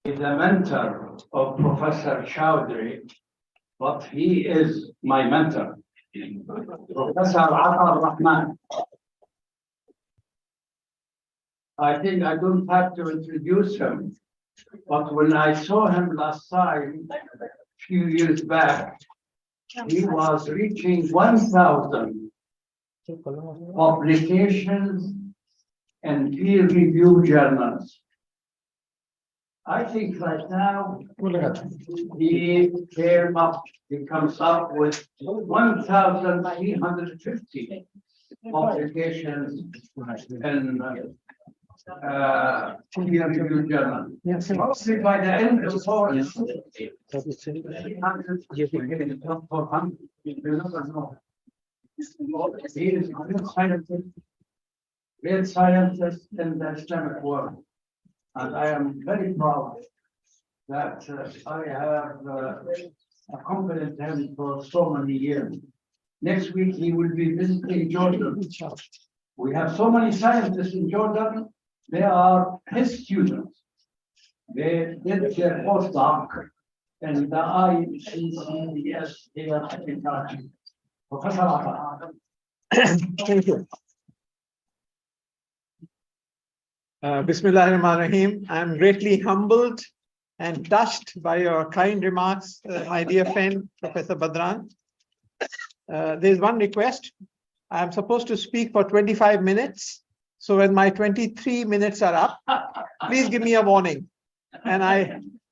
is a mentor of Professor Chowdhury, but he is my mentor, Professor Atar Rahman. I think I don't have to introduce him, but when I saw him last time, a few years back, he was reaching 1,000 publications and peer-reviewed journals. I think right now he comes up with 1,350 publications in peer-reviewed journals. Mostly by the end of August, he is a great scientist in the Islamic world. And I am very proud that I have accompanied him for so many years. Next week, he will be visiting Jordan. We have so many scientists in Jordan. They are his students. They did their postdoc in the IAS here in Karachi. Professor Atar. Thank you. Bismillahirrahmanirrahim. I'm greatly humbled and touched by your kind remarks, my dear friend, Professor Badran. There's one request. I'm supposed to speak for 25 minutes. So when my 23 minutes are up, please give me a warning. And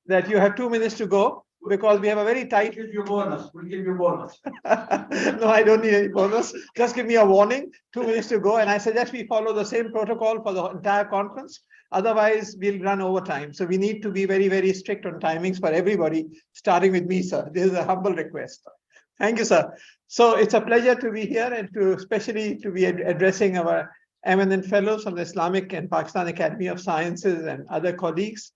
that you have 2 minutes to go, because we have a very tight. We'll give you bonus. We'll give you bonus. No, I don't need any bonus. Just give me a warning, 2 minutes to go. And I suggest we follow the same protocol for the entire conference. Otherwise, we'll run over time. So we need to be very, very strict on timings for everybody, starting with me, sir. This is a humble request. Thank you, sir. So it's a pleasure to be here and especially to be addressing our eminent fellows from the Islamic and Pakistan Academy of Sciences and other colleagues.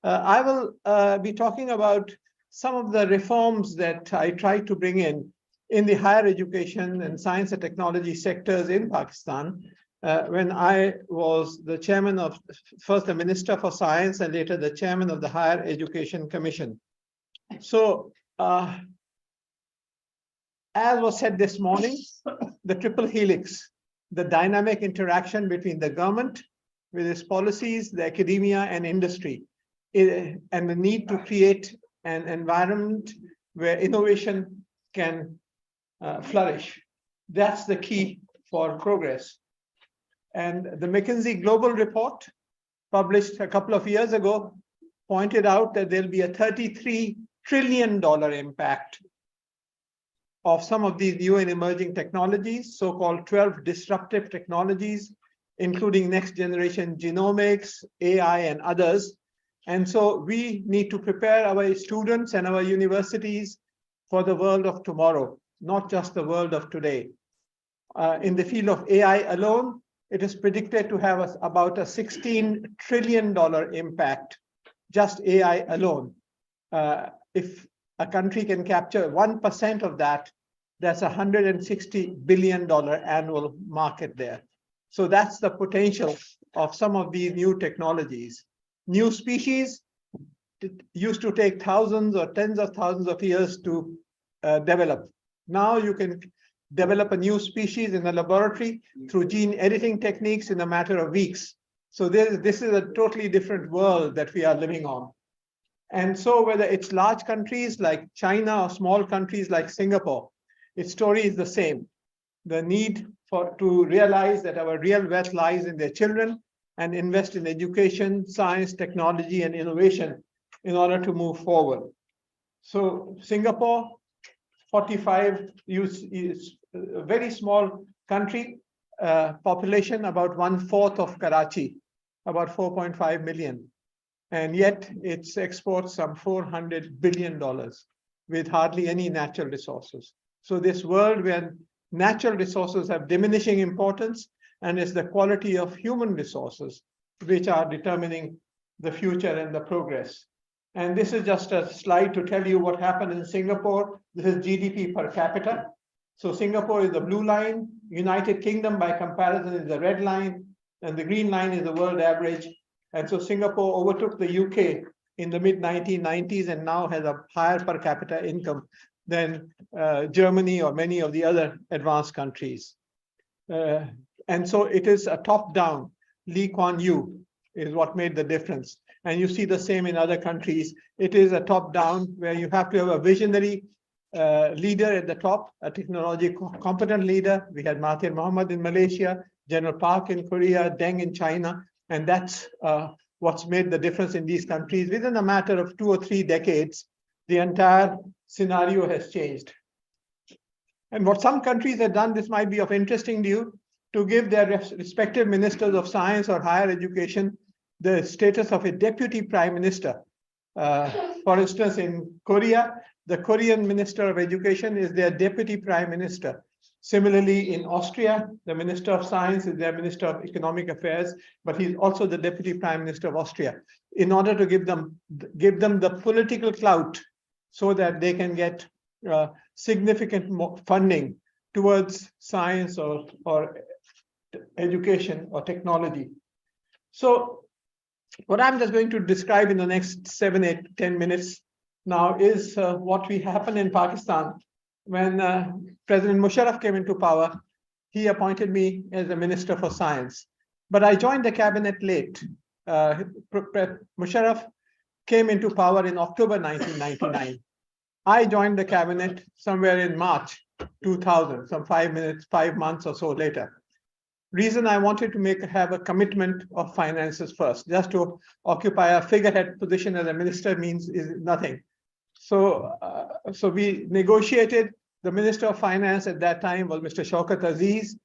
I will be talking about some of the reforms that I tried to bring in the higher education and science and technology sectors in Pakistan when I was the chairman of, first the Minister for Science and later the chairman of the Higher Education Commission. So, as was said this morning, the triple helix, the dynamic interaction between the government with its policies, the academia and industry, and the need to create an environment where innovation can flourish. That's the key for progress. And the McKinsey Global Report, published a couple of years ago, pointed out that there'll be a $33 trillion impact of some of these new and emerging technologies, so-called 12 disruptive technologies, including next generation genomics, AI, and others. And so we need to prepare our students and our universities for the world of tomorrow, not just the world of today. In the field of AI alone, it is predicted to have about a $16 trillion impact, just AI alone. If a country can capture 1% of that, that's a $160 billion annual market there. So that's the potential of some of these new technologies. New species used to take thousands or tens of thousands of years to develop. Now you can develop a new species in a laboratory through gene editing techniques in a matter of weeks. So this is a totally different world that we are living on. And so whether it's large countries like China or small countries like Singapore, its story is the same. The need to realize that our real wealth lies in their children and invest in education, science, technology, and innovation in order to move forward. So Singapore, 45 is a very small country, population about 1/4 of Karachi, about 4.5 million. And yet it exports some $400 billion with hardly any natural resources. So this world where natural resources have diminishing importance, and it's the quality of human resources which are determining the future and the progress. And this is just a slide to tell you what happened in Singapore. This is GDP per capita. So Singapore is the blue line, United Kingdom by comparison is the red line, and the green line is the world average. And so Singapore overtook the UK in the mid 1990s and now has a higher per capita income than Germany or many of the other advanced countries. And so it is a top-down. Lee Kuan Yew is what made the difference. And you see the same in other countries. It is a top-down where you have to have a visionary leader at the top, a technology competent leader. We had Mahathir Mohamad in Malaysia, General Park in Korea, Deng in China, and that's what's made the difference in these countries. Within a matter of 2 or 3 decades, the entire scenario has changed. And what some countries have done, this might be of interesting to you, to give their respective ministers of science or higher education the status of a deputy prime minister. For instance, in Korea, the Korean Minister of Education is their deputy prime minister. Similarly, in Austria, the Minister of Science is their Minister of Economic Affairs, but he's also the deputy prime minister of Austria, in order to give them the political clout so that they can get significant funding towards science or education or technology. So what I'm just going to describe in the next 7, 8, 10 minutes now is what we happened in Pakistan. When President Musharraf came into power, he appointed me as the Minister for Science. But I joined the cabinet late. Musharraf came into power in October 1999. I joined the cabinet somewhere in March 2000, some 5 months or so later. Reason I wanted to have a commitment of finances first. Just to occupy a figurehead position as a minister means is nothing. So we negotiated. The Minister of Finance at that time was Mr. Shaukat Aziz,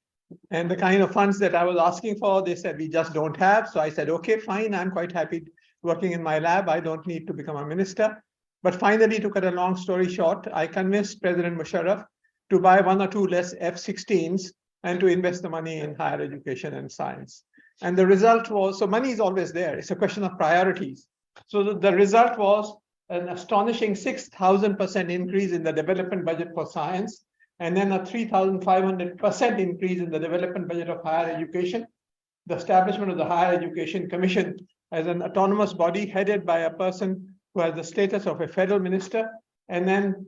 and the kind of funds that I was asking for, they said, we just don't have. So I said, okay, fine, I'm quite happy working in my lab. I don't need to become a minister. But finally, to cut a long story short, I convinced President Musharraf to buy 1 or 2 less F-16s and to invest the money in higher education and science. And the result was, so money is always there. It's a question of priorities. So the result was an astonishing 6,000% increase in the development budget for science, and then a 3,500% increase in the development budget of higher education. The establishment of the Higher Education Commission as an autonomous body headed by a person who has the status of a federal minister, and then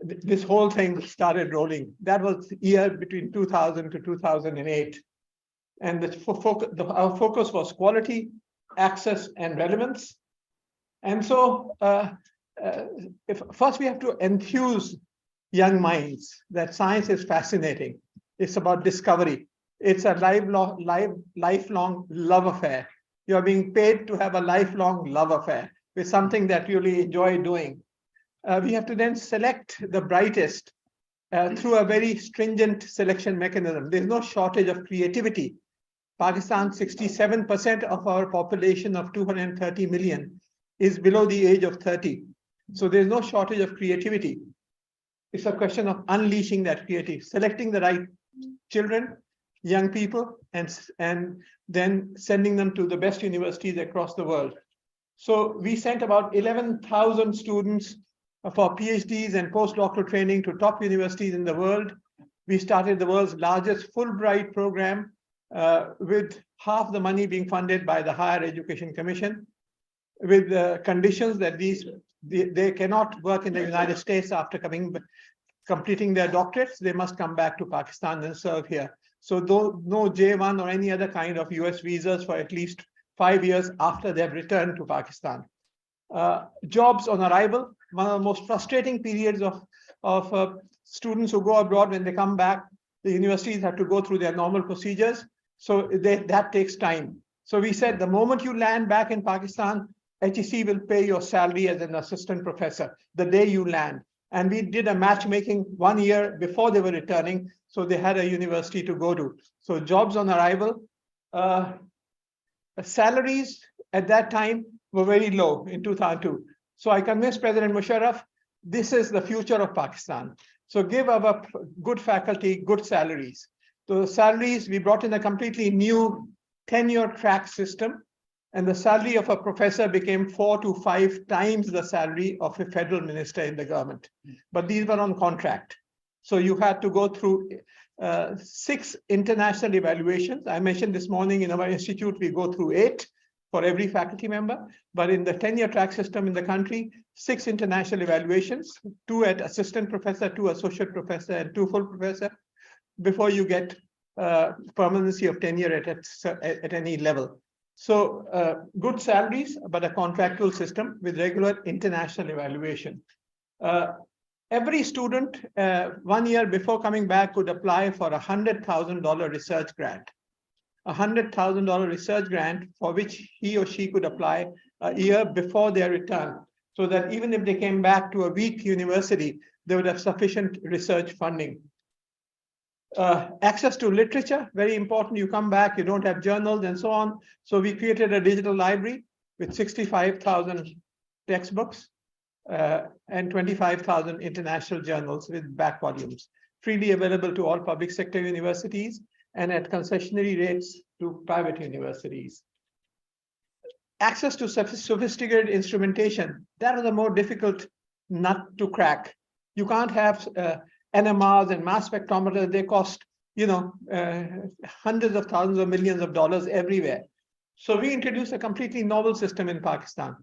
this whole thing started rolling. That was the year between 2000 to 2008. And our focus was quality, access, and relevance. And so first we have to enthuse young minds that science is fascinating. It's about discovery. It's a lifelong love affair. You're being paid to have a lifelong love affair with something that you really enjoy doing. We have to then select the brightest through a very stringent selection mechanism. There's no shortage of creativity. Pakistan, 67% of our population of 230 million is below the age of 30. So there's no shortage of creativity. It's a question of unleashing that creativity, selecting the right children, young people, and then sending them to the best universities across the world. So we sent about 11,000 students for PhDs and postdoctoral training to top universities in the world. We started the world's largest Fulbright program with half the money being funded by the Higher Education Commission, with the conditions that they cannot work in the United States after completing their doctorates. They must come back to Pakistan and serve here. So no J1 or any other kind of US visas for at least 5 years after they've returned to Pakistan. Jobs on arrival, one of the most frustrating periods of students who go abroad. When they come back, the universities have to go through their normal procedures. So that takes time. So we said the moment you land back in Pakistan, HEC will pay your salary as an assistant professor the day you land. And we did a matchmaking 1 year before they were returning, so they had a university to go to. So jobs on arrival. Salaries at that time were very low in 2002. So I convinced President Musharraf, this is the future of Pakistan. So give our good faculty good salaries. So the salaries, we brought in a completely new tenure track system, and the salary of a professor became 4 to 5 times the salary of a federal minister in the government. But these were on contract. So you had to go through 6 international evaluations. I mentioned this morning in our institute, we go through 8. for every faculty member. But in the tenure track system in the country, 6 international evaluations, 2 at assistant professor, 2 associate professor, and 2 full professor, before you get permanency of tenure at any level. So good salaries, but a contractual system with regular international evaluation. Every student 1 year before coming back could apply for $100,000 research grant. $100,000 research grant for which he or she could apply a year before their return, so that even if they came back to a weak university, they would have sufficient research funding. Access to literature, very important. You come back, you don't have journals and so on. So we created a digital library with 65,000 textbooks and 25,000 international journals with back volumes, freely available to all public sector universities and at concessionary rates to private universities. Access to sophisticated instrumentation, that is a more difficult nut to crack. You can't have NMRs and mass spectrometers. They cost, hundreds of thousands or millions of dollars everywhere. So we introduced a completely novel system in Pakistan.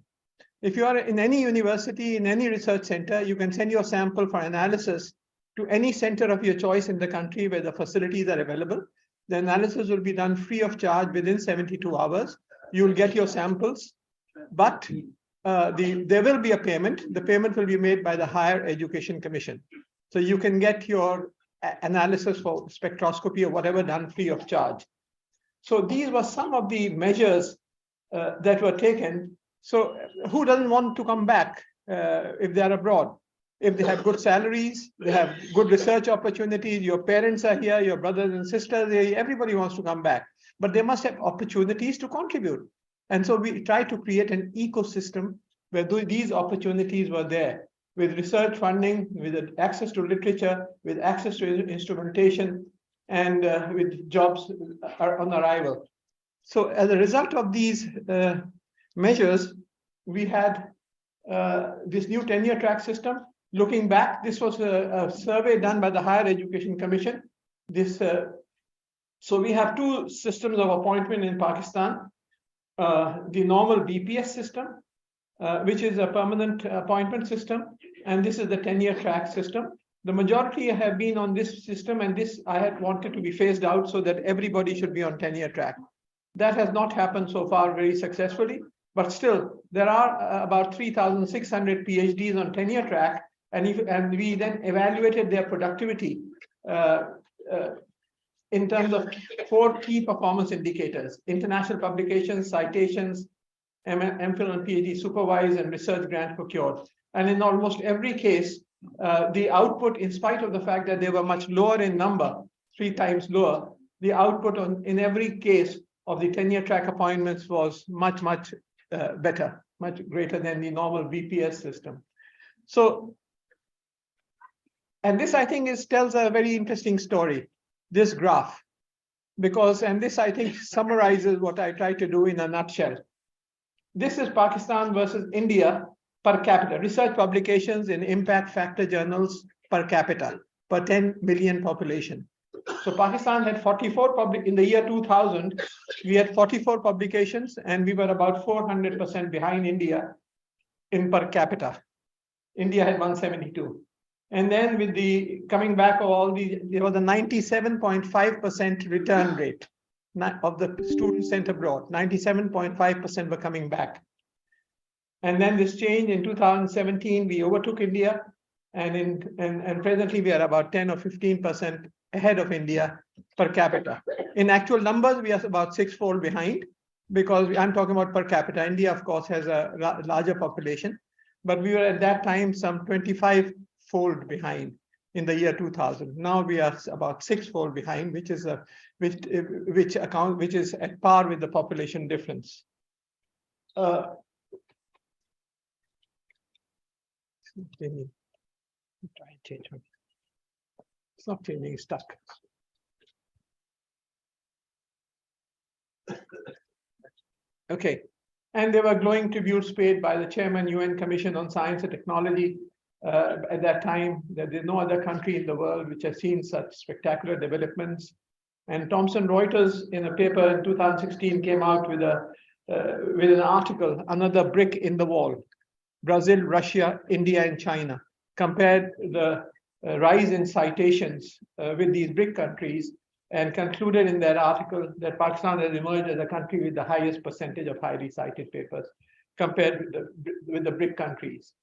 If you are in any university, in any research center, you can send your sample for analysis to any center of your choice in the country where the facilities are available. The analysis will be done free of charge within 72 hours. You will get your samples, but there will be a payment. The payment will be made by the Higher Education Commission. So you can get your analysis for spectroscopy or whatever done free of charge. So these were some of the measures that were taken. So who doesn't want to come back if they're abroad? If they have good salaries, they have good research opportunities, your parents are here, your brothers and sisters, everybody wants to come back. But they must have opportunities to contribute. And so we try to create an ecosystem where these opportunities were there, with research funding, with access to literature, with access to instrumentation, and with jobs on arrival. So as a result of these measures, we had this new tenure track system. Looking back, this was a survey done by the Higher Education Commission. So we have 2 systems of appointment in Pakistan. The normal BPS system, which is a permanent appointment system, and this is the tenure track system. The majority have been on this system, and this I had wanted to be phased out so that everybody should be on tenure track. That has not happened so far very successfully, but still there are about 3,600 PhDs on tenure track, and we then evaluated their productivity in terms of 4 key performance indicators: international publications, citations, MPhil and PhD supervised, and research grant procured. And in almost every case, the output, in spite of the fact that they were much lower in number, 3 times lower, the output in every case of the tenure track appointments was much, much better, much greater than the normal BPS system. So, and this I think tells a very interesting story, this graph, and this I think summarizes what I try to do in a nutshell. This is Pakistan versus India per capita, research publications in impact factor journals per capita, per 10 million population. So Pakistan had 44 in the year 2000, we had 44 publications, and we were about 400% behind India in per capita. India had 172. And then with the coming back of all these, there was a 97.5% return rate of the students sent abroad. 97.5% were coming back. And then this changed in 2017, we overtook India, and presently we are about 10 or 15% ahead of India per capita. In actual numbers, we are about 6-fold behind, because I'm talking about per capita. India, of course, has a larger population, but we were at that time some 25-fold behind in the year 2000. Now we are about 6-fold behind, which is at par with the population difference. Try and change one. It's not changing, it's stuck. Okay, and there were glowing tributes paid by the chairman, UN Commission on Science and Technology. At that time, there's no other country in the world which has seen such spectacular developments. And Thomson Reuters, in a paper in 2016, came out with a with an article, Another Brick in the Wall, Brazil, Russia, India, and China, compared the rise in citations with these BRIC countries, and concluded in that article that Pakistan has emerged as a country with the highest percentage of highly cited papers compared with the BRIC countries.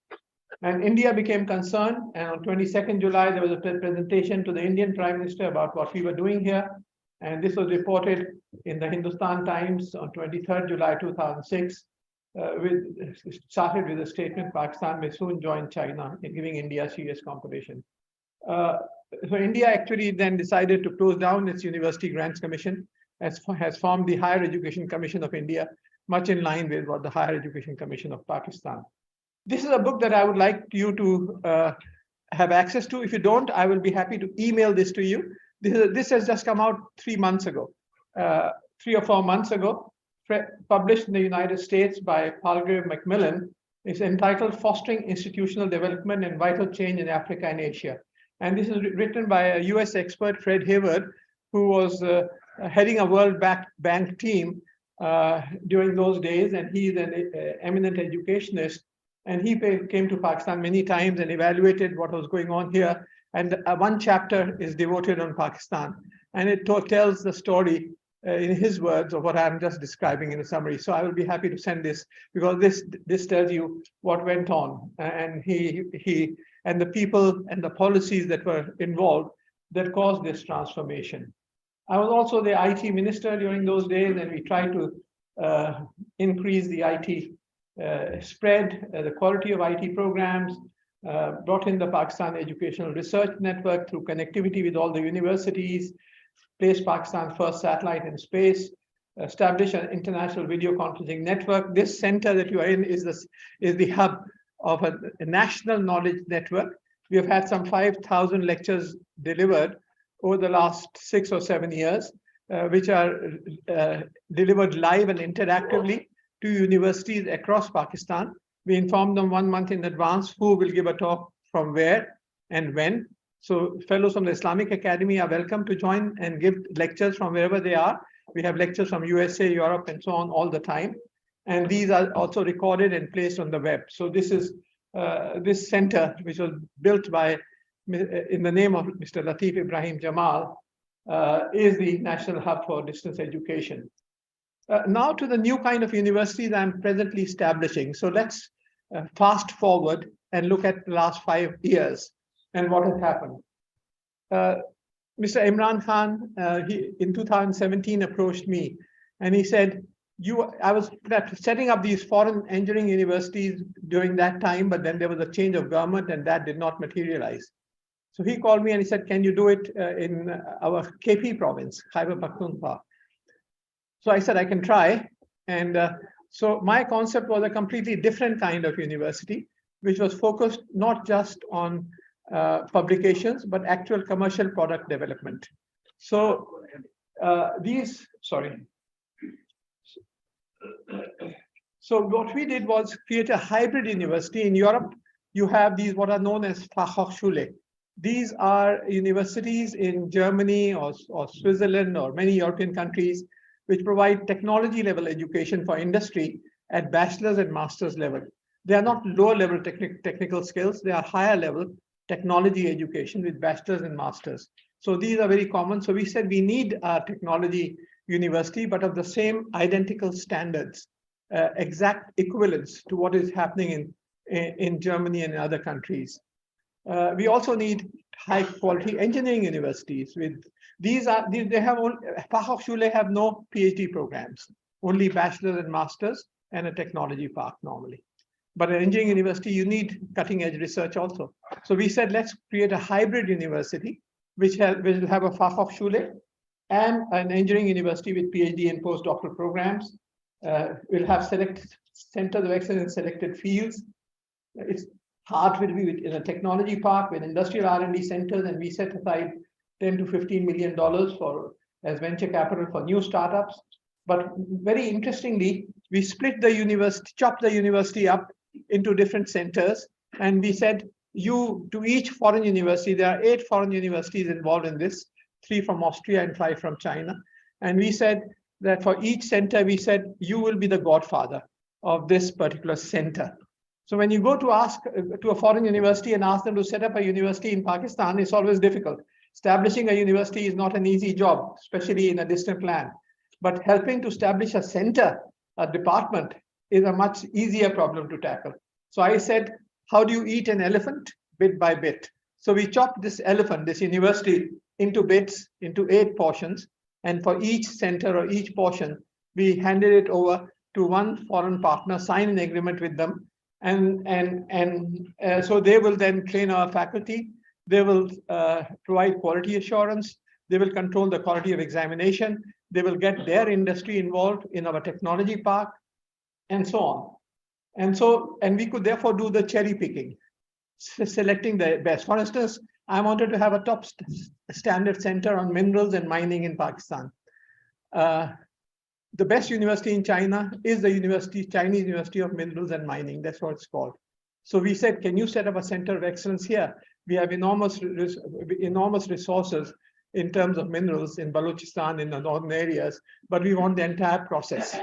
And India became concerned, and on 22nd July, there was a presentation to the Indian Prime Minister about what we were doing here. And this was reported in the Hindustan Times on 23rd July 2006, started with a statement, Pakistan may soon join China in giving India serious competition. So India actually then decided to close down its University Grants Commission, has formed the Higher Education Commission of India, much in line with what the Higher Education Commission of Pakistan. This is a book that I would like you to have access to. If you don't, I will be happy to email this to you. This has just come out 3 months ago, 3 or 4 months ago, published in the United States by Palgrave Macmillan. It's entitled Fostering Institutional Development and Vital Change in Africa and Asia. And this is written by a US expert, Fred Hayward, who was heading a World Bank team during those days. And he's an eminent educationist. And he came to Pakistan many times and evaluated what was going on here. And one chapter is devoted on Pakistan. And it tells the story in his words of what I'm just describing in a summary. So I will be happy to send this, because this tells you what went on, and he and the people and the policies that were involved that caused this transformation. I was also the IT minister during those days, and we tried to increase the IT spread, the quality of IT programs, brought in the Pakistan Educational Research Network through connectivity with all the universities, placed Pakistan's first satellite in space, established an international video conferencing network. This center that you are in is the hub of a national knowledge network. We have had some 5,000 lectures delivered over the last 6 or 7 years, which are delivered live and interactively to universities across Pakistan. We inform them 1 month in advance who will give a talk from where and when. So fellows from the Islamic Academy are welcome to join and give lectures from wherever they are. We have lectures from USA, Europe, and so on all the time. And these are also recorded and placed on the web. So this is this center, which was built by, in the name of Mr. Latif Ibrahim Jamal, is the national hub for distance education. Now to the new kind of universities I'm presently establishing. So let's fast forward and look at the last 5 years and what has happened. Mr. Imran Khan, he in 2017 approached me, and he said, I was setting up these foreign engineering universities during that time, but then there was a change of government and that did not materialize. So he called me and he said, can you do it in our KP province, Khyber Pakhtunkhwa? So I said, I can try. And so my concept was a completely different kind of university, which was focused not just on publications, but actual commercial product development. So So what we did was create a hybrid university. In Europe, you have these what are known as Fachhochschule. These are universities in Germany or Switzerland or many European countries which provide technology level education for industry at bachelor's and master's level. They are not lower level technical skills, they are higher level technology education with bachelor's and master's. So these are very common. So we said we need a technology university, but of the same identical standards, exact equivalence to what is happening in Germany and in other countries. We also need high quality engineering universities. They have Fachhochschule have no PhD programs, only bachelor's and master's and a technology park normally. But an engineering university, you need cutting edge research also. So we said, let's create a hybrid university, which will have a Fachhochschule and an engineering university with PhD and postdoctoral programs. We'll have select centers of excellence in selected fields. It's hard to be in a technology park with industrial R&D centers, and we set aside $10 to $15 million as venture capital for new startups. But very interestingly, we split the university, chopped the university up into different centers, and we said, to each foreign university, there are 8 foreign universities involved in this, 3 from Austria and 5 from China. And we said, that for each center, we said, you will be the godfather of this particular center. So when you go to ask to a foreign university and ask them to set up a university in Pakistan, it's always difficult. Establishing a university is not an easy job, especially in a distant land. But helping to establish a center, a department, is a much easier problem to tackle. So I said, how do you eat an elephant? Bit by bit. So we chopped this elephant, this university, into bits, into 8 portions. And for each center or each portion, we handed it over to one foreign partner, sign an agreement with them. So they will then train our faculty. They will provide quality assurance. They will control the quality of examination. They will get their industry involved in our technology park, and so on. And we could therefore do the cherry picking, selecting the best. For instance, I wanted to have a top standard center on minerals and mining in Pakistan. The best university in China is the Chinese University of Minerals and Mining. That's what it's called. So we said, can you set up a center of excellence here? We have enormous resources in terms of minerals in Balochistan, in the northern areas, but we want the entire process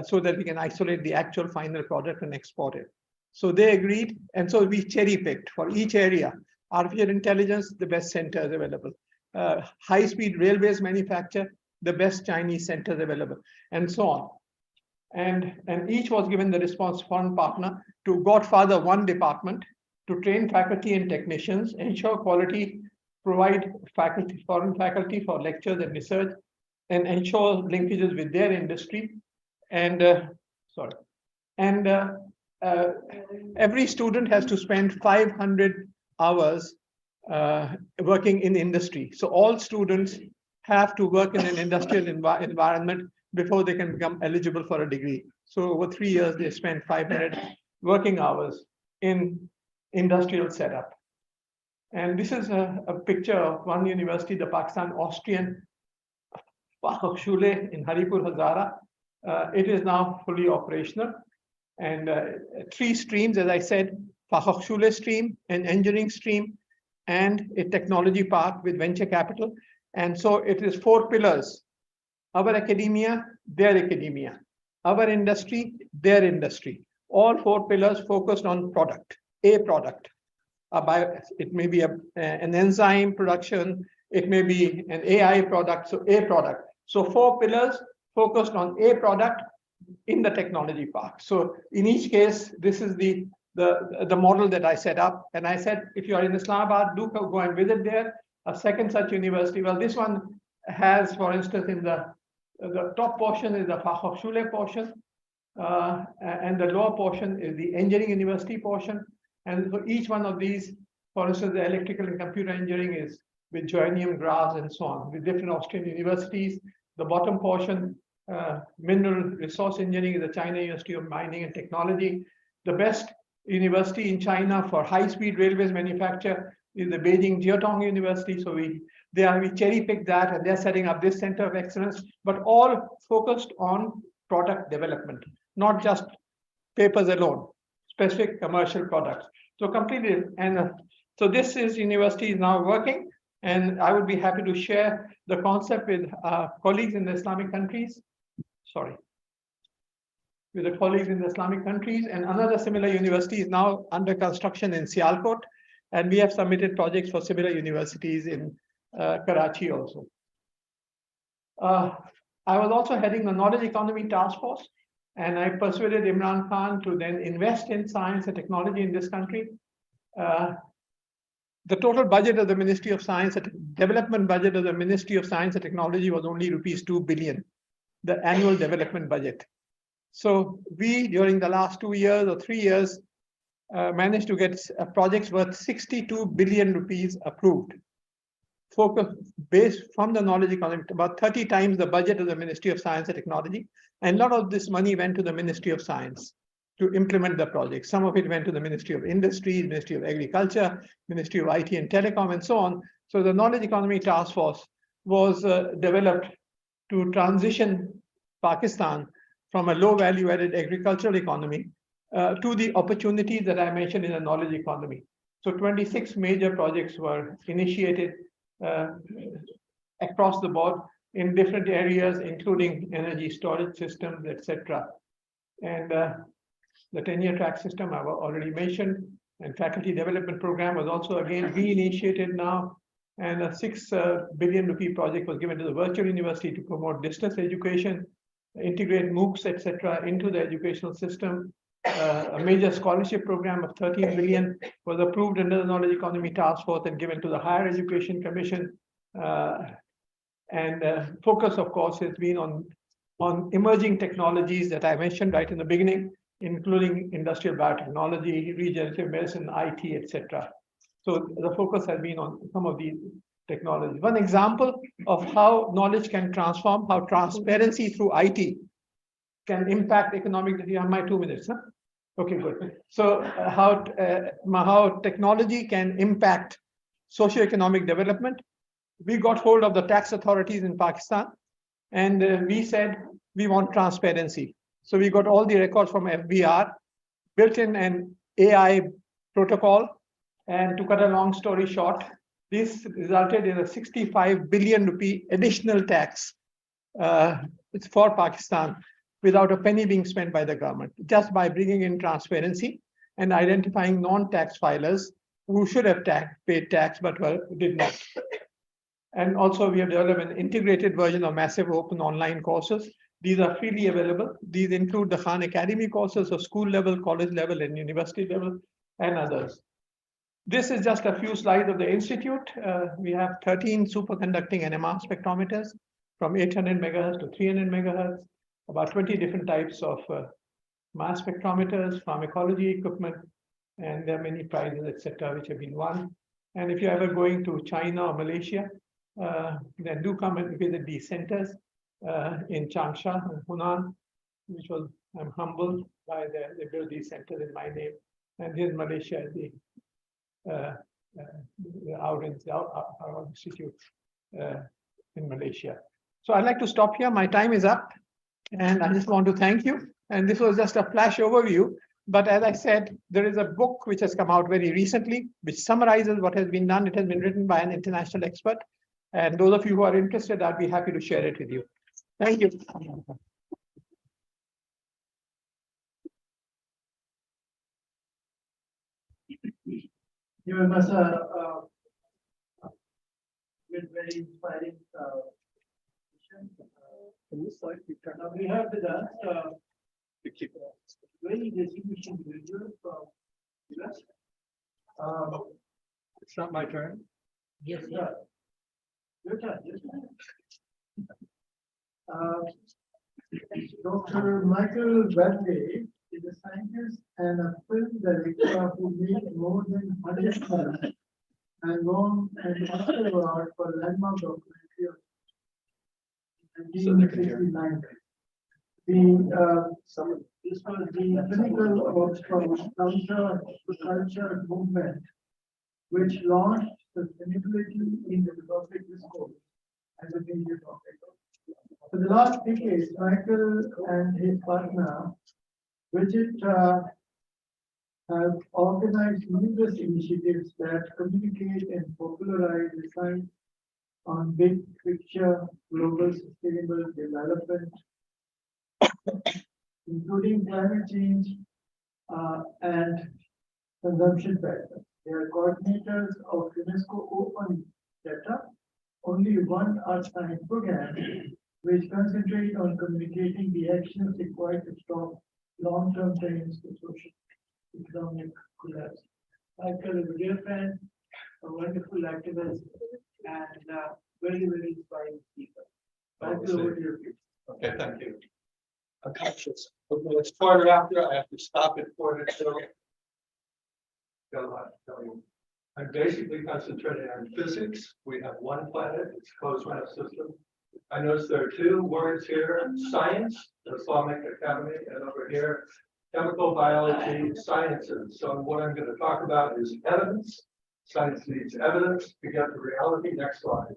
so that we can isolate the actual final product and export it. So they agreed, and so we cherry picked for each area. Artificial intelligence, the best centers available. High-speed railways manufacture, the best Chinese centers available, and so on. And each was given the response foreign partner to godfather one department, to train faculty and technicians, ensure quality, provide foreign faculty for lectures and research, and ensure linkages with their industry. And every student has to spend 500 hours working in industry. So all students have to work in an industrial environment before they can become eligible for a degree. So over 3 years, they spend 500 working hours in industrial setup. And this is a picture of one university, the Pakistan Austrian Fachhochschule in Haripur, Hazara. It is now fully operational. And 3 streams, as I said, Fachhochschule stream, an engineering stream, and a technology park with venture capital. And so it is 4 pillars: our academia, their academia, our industry, their industry. All 4 pillars focused on product, a product. It may be an enzyme production, it may be an AI product, so a product. So 4 pillars focused on a product in the technology park. So in each case, this is the model that I set up. And I said, if you are in Islamabad, do go and visit there. A second such university, well, this one has, for instance, in the top portion is the Fachhochschule portion, and the lower portion is the engineering university portion. And so each one of these, for instance, the electrical and computer engineering is with joinium, Graz, and so on, with different Austrian universities. The bottom portion, mineral resource engineering, is the China University of Mining and Technology. The best university in China for high-speed railways manufacture is the Beijing Jiaotong University. So we cherry-picked that, and they're setting up this center of excellence, but all focused on product development, not just papers alone, specific commercial products. So completely, and so this university is now working, and I would be happy to share the concept with colleagues in the Islamic countries. With the colleagues in the Islamic countries, and another similar university is now under construction in Sialkot, and we have submitted projects for similar universities in Karachi also. I was also heading the Knowledge Economy Task Force, and I persuaded Imran Khan to then invest in science and technology in this country. The total budget of the Ministry of Science, development budget of the Ministry of Science and Technology was only rupees 2 billion, the annual development budget. So we, during the last 2 years or 3 years, managed to get projects worth 62 billion rupees approved, based from the knowledge economy, about 30 times the budget of the Ministry of Science and Technology. And a lot of this money went to the Ministry of Science to implement the project. Some of it went to the Ministry of Industry, Ministry of Agriculture, Ministry of IT and Telecom, and so on. So the Knowledge Economy Task Force was developed to transition Pakistan from a low value added agricultural economy to the opportunities that I mentioned in the knowledge economy. So 26 major projects were initiated across the board. in different areas, including energy storage systems, etc. And the 10-year track system I've already mentioned, and faculty development program was also again reinitiated now. And a 6 billion rupee project was given to the virtual university to promote distance education, integrate MOOCs, etc., into the educational system. A major scholarship program of 13 billion was approved under the Knowledge Economy Task Force and given to the Higher Education Commission. Focus, of course, has been on emerging technologies that I mentioned right in the beginning, including industrial biotechnology, regenerative medicine, IT, etc. So the focus has been on some of these technologies. One example of how knowledge can transform, how transparency through IT can impact economic. You have my 2 minutes, huh? Okay, good. So how technology can impact socioeconomic development. We got hold of the tax authorities in Pakistan, and we said we want transparency. So we got all the records from FBR, built in an AI protocol, and to cut a long story short, this resulted in a 65 billion rupee additional tax for Pakistan without a penny being spent by the government, just by bringing in transparency and identifying non-tax filers who should have paid tax but did not. And also we have developed an integrated version of massive open online courses. These are freely available. These include the Khan Academy courses, so school level, college level, and university level, and others. This is just a few slides of the institute. We have 13 superconducting NMR spectrometers from 800 megahertz to 300 megahertz, about 20 different types of mass spectrometers, pharmacology equipment, and there are many prizes, etc., which have been won. And if you're ever going to China or Malaysia, then do come and visit these centers in Changsha and Hunan, which was, I'm humbled by they built these centers in my name. And here in Malaysia, our institute in Malaysia. So I'd like to stop here. My time is up, and I just want to thank you. And this was just a flash overview. But as I said, there is a book which has come out very recently, which summarizes what has been done. It has been written by an international expert. And those of you who are interested, I'd be happy to share it with you. Thank you. You must have been very inspiring. We have with us very distinguished individual from US. It's not my turn. Yes, sir. Your turn. Dr. Michael Bradley is a scientist and a film director who made more than 100 films and won an Oscar Award for landmark documentary of 1969. This was the pinnacle of counter-culture movement, which launched sustainability in the Republic discourse as a major topic. For the last decade, Michael and his partner, Bridget, have organized numerous initiatives that communicate and popularize the science on big picture global sustainable development, including climate change and consumption patterns. They are coordinators of UNESCO Open Data, only one Earth Science program, which concentrate on communicating the actions required to stop long-term trends to social economic collapse. Michael is a dear friend, a wonderful activist, and very, very inspiring speaker. Michael, over to you. Okay, thank you. I'm conscious. Okay, it's quarter after. I have to stop at quarter till. Got a lot to tell you. I'm basically concentrating on physics. We have one planet, it's a closed mass system. I notice there are two words here: science, the Islamic Academy, and over here, chemical biology sciences. So what I'm going to talk about is evidence. Science needs evidence to get to reality. Next slide.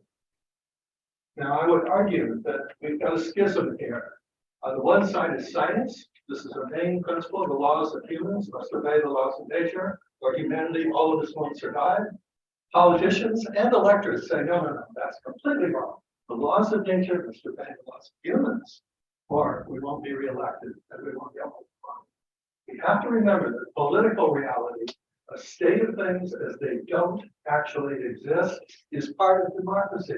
Now, I would argue that we've got a schism here. On the one side is science. This is a main principle. The laws of humans must obey the laws of nature, or humanity, all of us won't survive. Politicians and electors say, no, that's completely wrong. The laws of nature must obey the laws of humans, or we won't be reelected and we won't be able to run. We have to remember that political reality, a state of things as they don't actually exist, is part of democracy.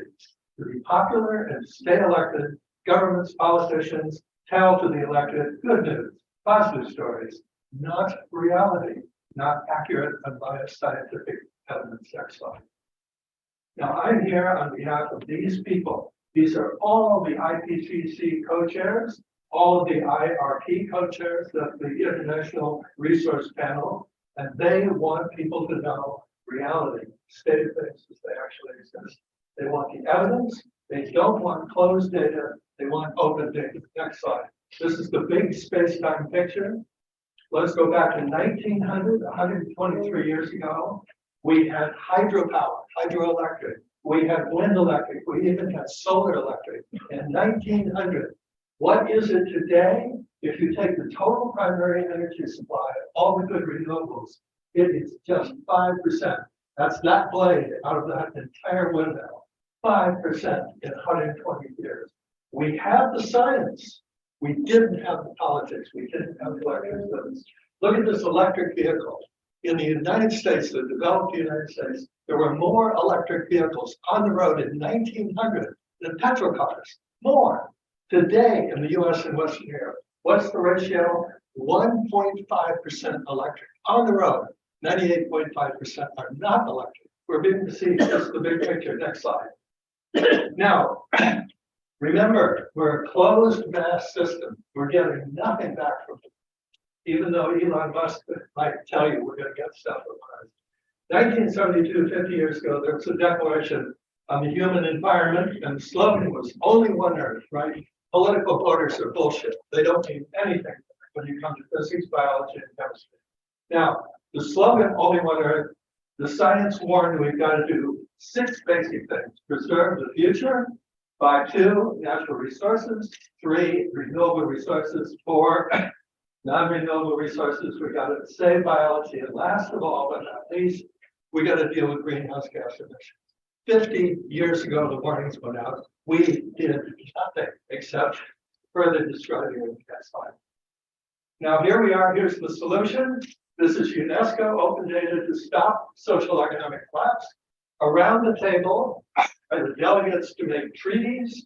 To be popular and to stay elected, governments, politicians tell to the elected good news, positive stories, not reality, not accurate, unbiased scientific evidence. Next slide. Now, I'm here on behalf of these people. These are all the IPCC co-chairs, all of the IRP co-chairs of the International Resource Panel, and they want people to know reality, state of things as they actually exist. They want the evidence. They don't want closed data. They want open data. Next slide. This is the big space-time picture. Let's go back to 1900, 123 years ago. We had hydropower, hydroelectric. We had wind electric. We even had solar electric in 1900. What is it today? If you take the total primary energy supply, all the good renewables, it is just 5%. That's that blade out of that entire windmill. 5% in 120 years. We have the science. We didn't have the politics. We didn't have the electric. Look at this electric vehicle. In the United States, the developed United States, there were more electric vehicles on the road in 1900 than petrol cars. More. Today in the US and Western Europe, what's the ratio? 1.5% electric on the road. 98.5% are not electric. We're being deceived. That's the big picture. Next slide. Now, remember, we're a closed mass system. We're getting nothing back from it. Even though Elon Musk might tell you we're going to get stuff from Mars. 1972, 50 years ago, there was a declaration on the human environment, and the slogan was only one Earth, right? Political voters are bullshit. They don't mean anything when you come to physics, biology, and chemistry. Now, the slogan, only one Earth, the science warned we've got to do 6 basic things. Preserve the future. By 2, natural resources. 3, renewable resources. 4, non-renewable resources. We got to save biology. And last of all, but not least, we got to deal with greenhouse gas emissions. 50 years ago, the warnings went out. We did nothing except further destroy the gas line. Now, here we are. Here's the solution. This is UNESCO open data to stop social economic collapse. Around the table are the delegates to make treaties.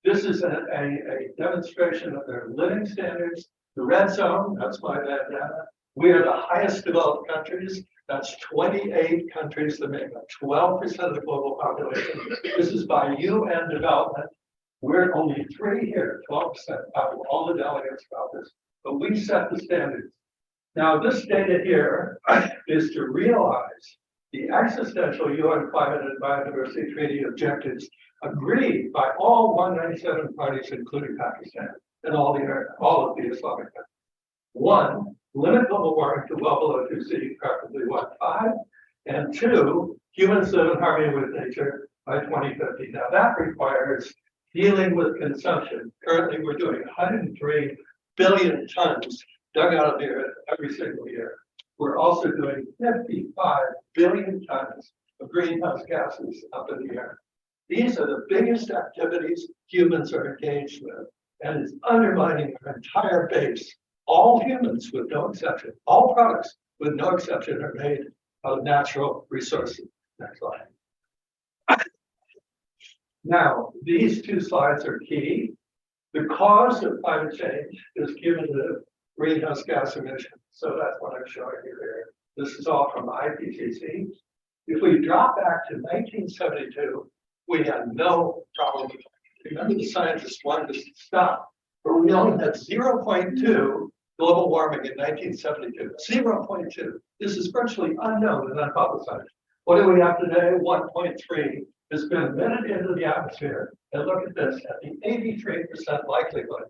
This is a demonstration of their living standards. The red zone, that's my bandana. We are the highest developed countries. That's 28 countries that make up 12% of the global population. This is by UN development. We're only 3 here, 12% out of all the delegates about this. But we set the standards. Now, this data here is to realize the existential UN Climate and Biodiversity Treaty objectives agreed by all 197 parties, including Pakistan and all of the Islamic countries. 1, limit global warming to well below 2 C, preferably 1.5. And 2, humans live in harmony with nature by 2050. Now, that requires dealing with consumption. Currently, we're doing 103 billion tons dug out of the earth every single year. We're also doing 55 billion tons of greenhouse gases up in the air. These are the biggest activities humans are engaged with, and it's undermining our entire base. All humans, with no exception, all products, with no exception, are made of natural resources. Next slide. Now, these 2 slides are key. The cause of climate change is cumulative greenhouse gas emissions. So that's what I'm showing you here. This is all from IPCC. If we drop back to 1972, we had no problem. Remember, the scientists wanted us to stop, but we only had 0.2 global warming in 1972. 0.2. This is virtually unknown and unpublicized. What do we have today? 1.3 has been emitted into the atmosphere. And look at this, at the 83% likelihood,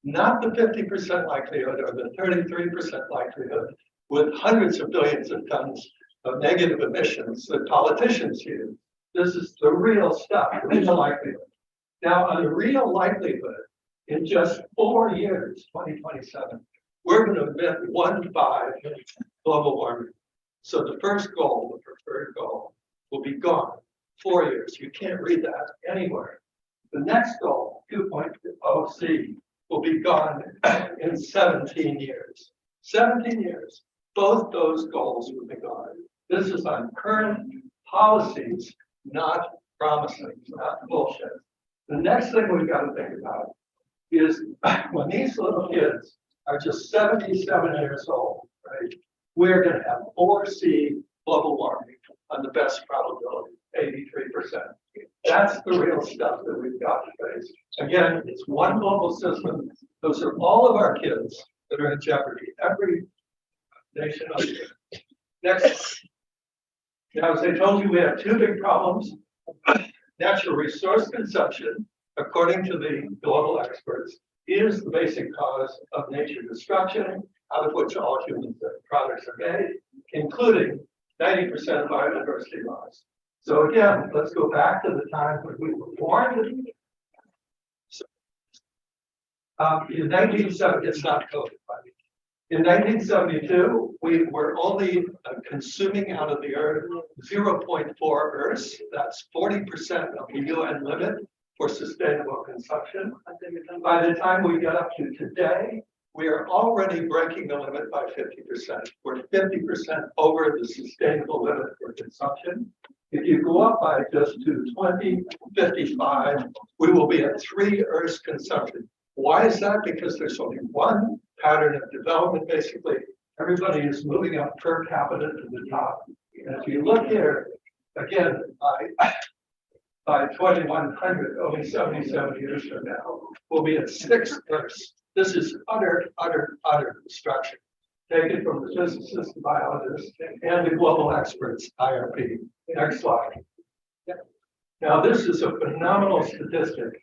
not the 50% likelihood or the 33% likelihood, with hundreds of billions of tons of negative emissions that politicians use. This is the real stuff, the real likelihood. Now, on the real likelihood, in just 4 years, 2027, we're going to emit 1.5 global warming. So the first goal, the preferred goal, will be gone. 4 years. You can't read that anywhere. The next goal, 2.0C, will be gone in 17 years. 17 years, both those goals will be gone. This is on current policies, not promising, not bullshit. The next thing we've got to think about is when these little kids are just 77 years old, right? We're going to have 4C global warming on the best probability, 83%. That's the real stuff that we've got to face. Again, it's one global system. Those are all of our kids that are in jeopardy. Every nation on the earth. Next. Now, as I told you, we have two big problems. Natural resource consumption, according to the global experts, is the basic cause of nature destruction, out of which all human products are made, including 90% of biodiversity loss. So again, let's go back to the time when we were born. In 1970, it's not COVID, by the way. In 1972, we were only consuming out of the earth 0.4 Earths. That's 40% of the UN limit for sustainable consumption. By the time we get up to today, we are already breaking the limit by 50%. We're 50% over the sustainable limit for consumption. If you go up by just to 2055, we will be at 3 Earths consumption. Why is that? Because there's only one pattern of development. Basically, everybody is moving up per capita to the top. And if you look here, again, by 2100, only 77 years from now, we'll be at 6 Earths. This is utter destruction. Take it from the physicists, the biologists, and the global experts, IRP. Next slide. Now, this is a phenomenal statistic.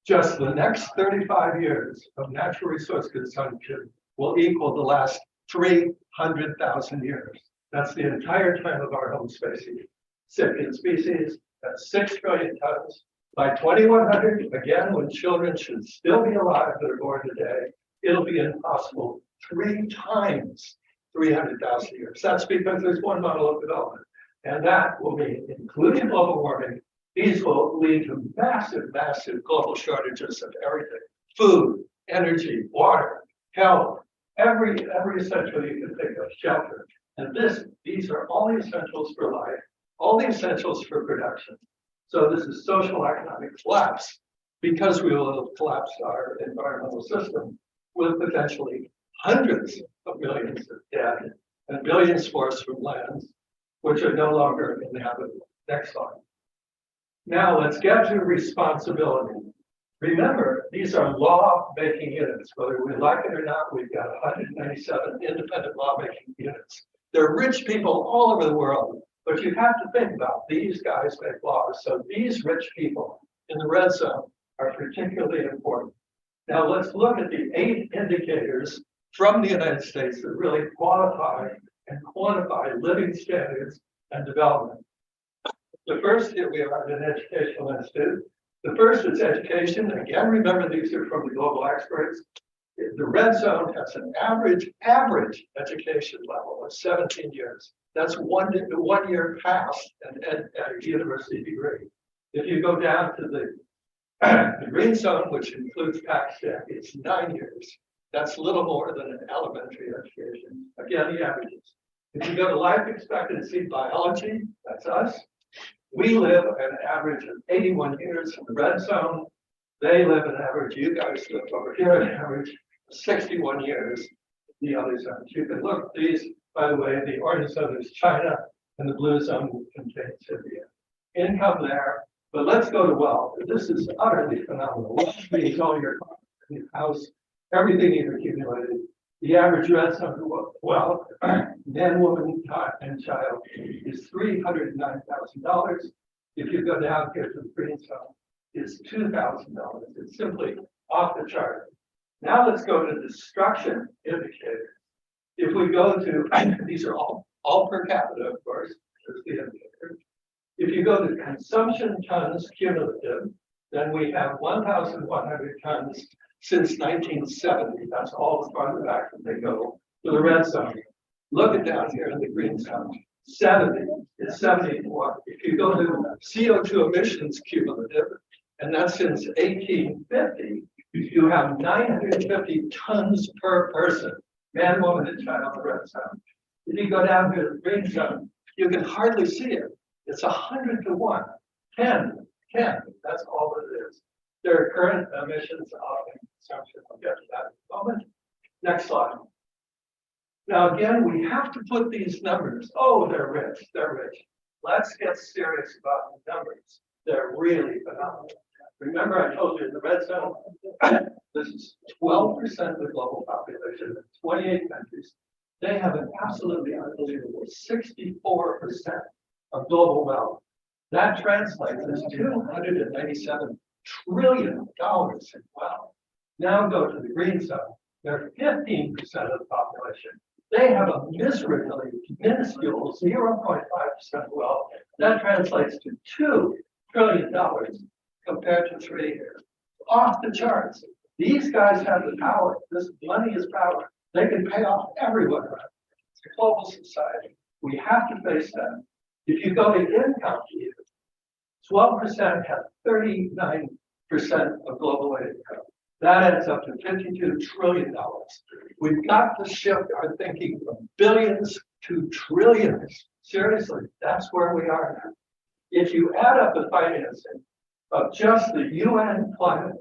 Just the next 35 years of natural resource consumption will equal the last 300,000 years. That's the entire time of our home sapient species. That's 6 trillion tons. By 2100, again, when children should still be alive that are born today, it'll be impossible 3 times 300,000 years. That's because there's one model of development. And that will be, including global warming, these will lead to massive global shortages of everything: food, energy, water, health, every essential you can think of, shelter. And these are all the essentials for life, all the essentials for production. So this is social economic collapse, because we will have collapsed our environmental system with potentially hundreds of millions of dead and billions forced from lands which are no longer inhabitable. Next slide. Now let's get to responsibility. Remember, these are law-making units. Whether we like it or not, we've got 197 independent law-making units. They're rich people all over the world, but you have to think about these guys make laws. So these rich people in the red zone are particularly important. Now let's look at the 8 indicators from the United States that really qualify and quantify living standards and development. The first, here we are at an educational institute. The first is education. Again, remember, these are from the global experts. The red zone has an average education level of 17 years. That's one year past a university degree. If you go down to the green zone, which includes Pakistan, it's 9 years. That's little more than an elementary education. Again, the averages. If you go to life expectancy, biology, that's us. We live an average of 81 years in the red zone. They live an average, you guys live over here, an average of 61 years in the other zones. You can look at these, by the way, the orange zone is China, and the blue zone contains India. Income there, but let's go to wealth. This is utterly phenomenal. Wealth means all your house, everything you've accumulated. The average red zone wealth, man, woman, and child, is $309,000. If you go down here to the green zone, it's $2,000. It's simply off the chart. Now let's go to destruction indicators. If we go to, these are all per capita, of course, there's the indicator. If you go to consumption tons cumulative, then we have 1,100 tons since 1970. That's all as far back that they go to the red zone. Look at down here in the green zone. 70 is 71. If you go to CO2 emissions cumulative And that's since 1850. You have 950 tons per person, man, woman, and child, the red zone. If you go down to the green zone, you can hardly see it. It's 100 to 1, 10, 10. That's all it is. There are current emissions of consumption. I'll get to that in a moment. Next slide. Now, again, we have to put these numbers. Oh, they're rich. They're rich. Let's get serious about the numbers. They're really phenomenal. Remember, I told you in the red zone, this is 12% of the global population in 28 countries. They have an absolutely unbelievable 64% of global wealth. That translates as $297 trillion in wealth. Now go to the green zone. They're 15% of the population. They have a miserably minuscule 0.5% wealth. That translates to $2 trillion compared to 3 here. Off the charts. These guys have the power. This money is power. They can pay off everyone. It's a global society. We have to face that. If you go to income, 12% have 39% of global income. That adds up to $52 trillion. We've got to shift our thinking from billions to trillions. Seriously, that's where we are now. If you add up the financing of just the UN climate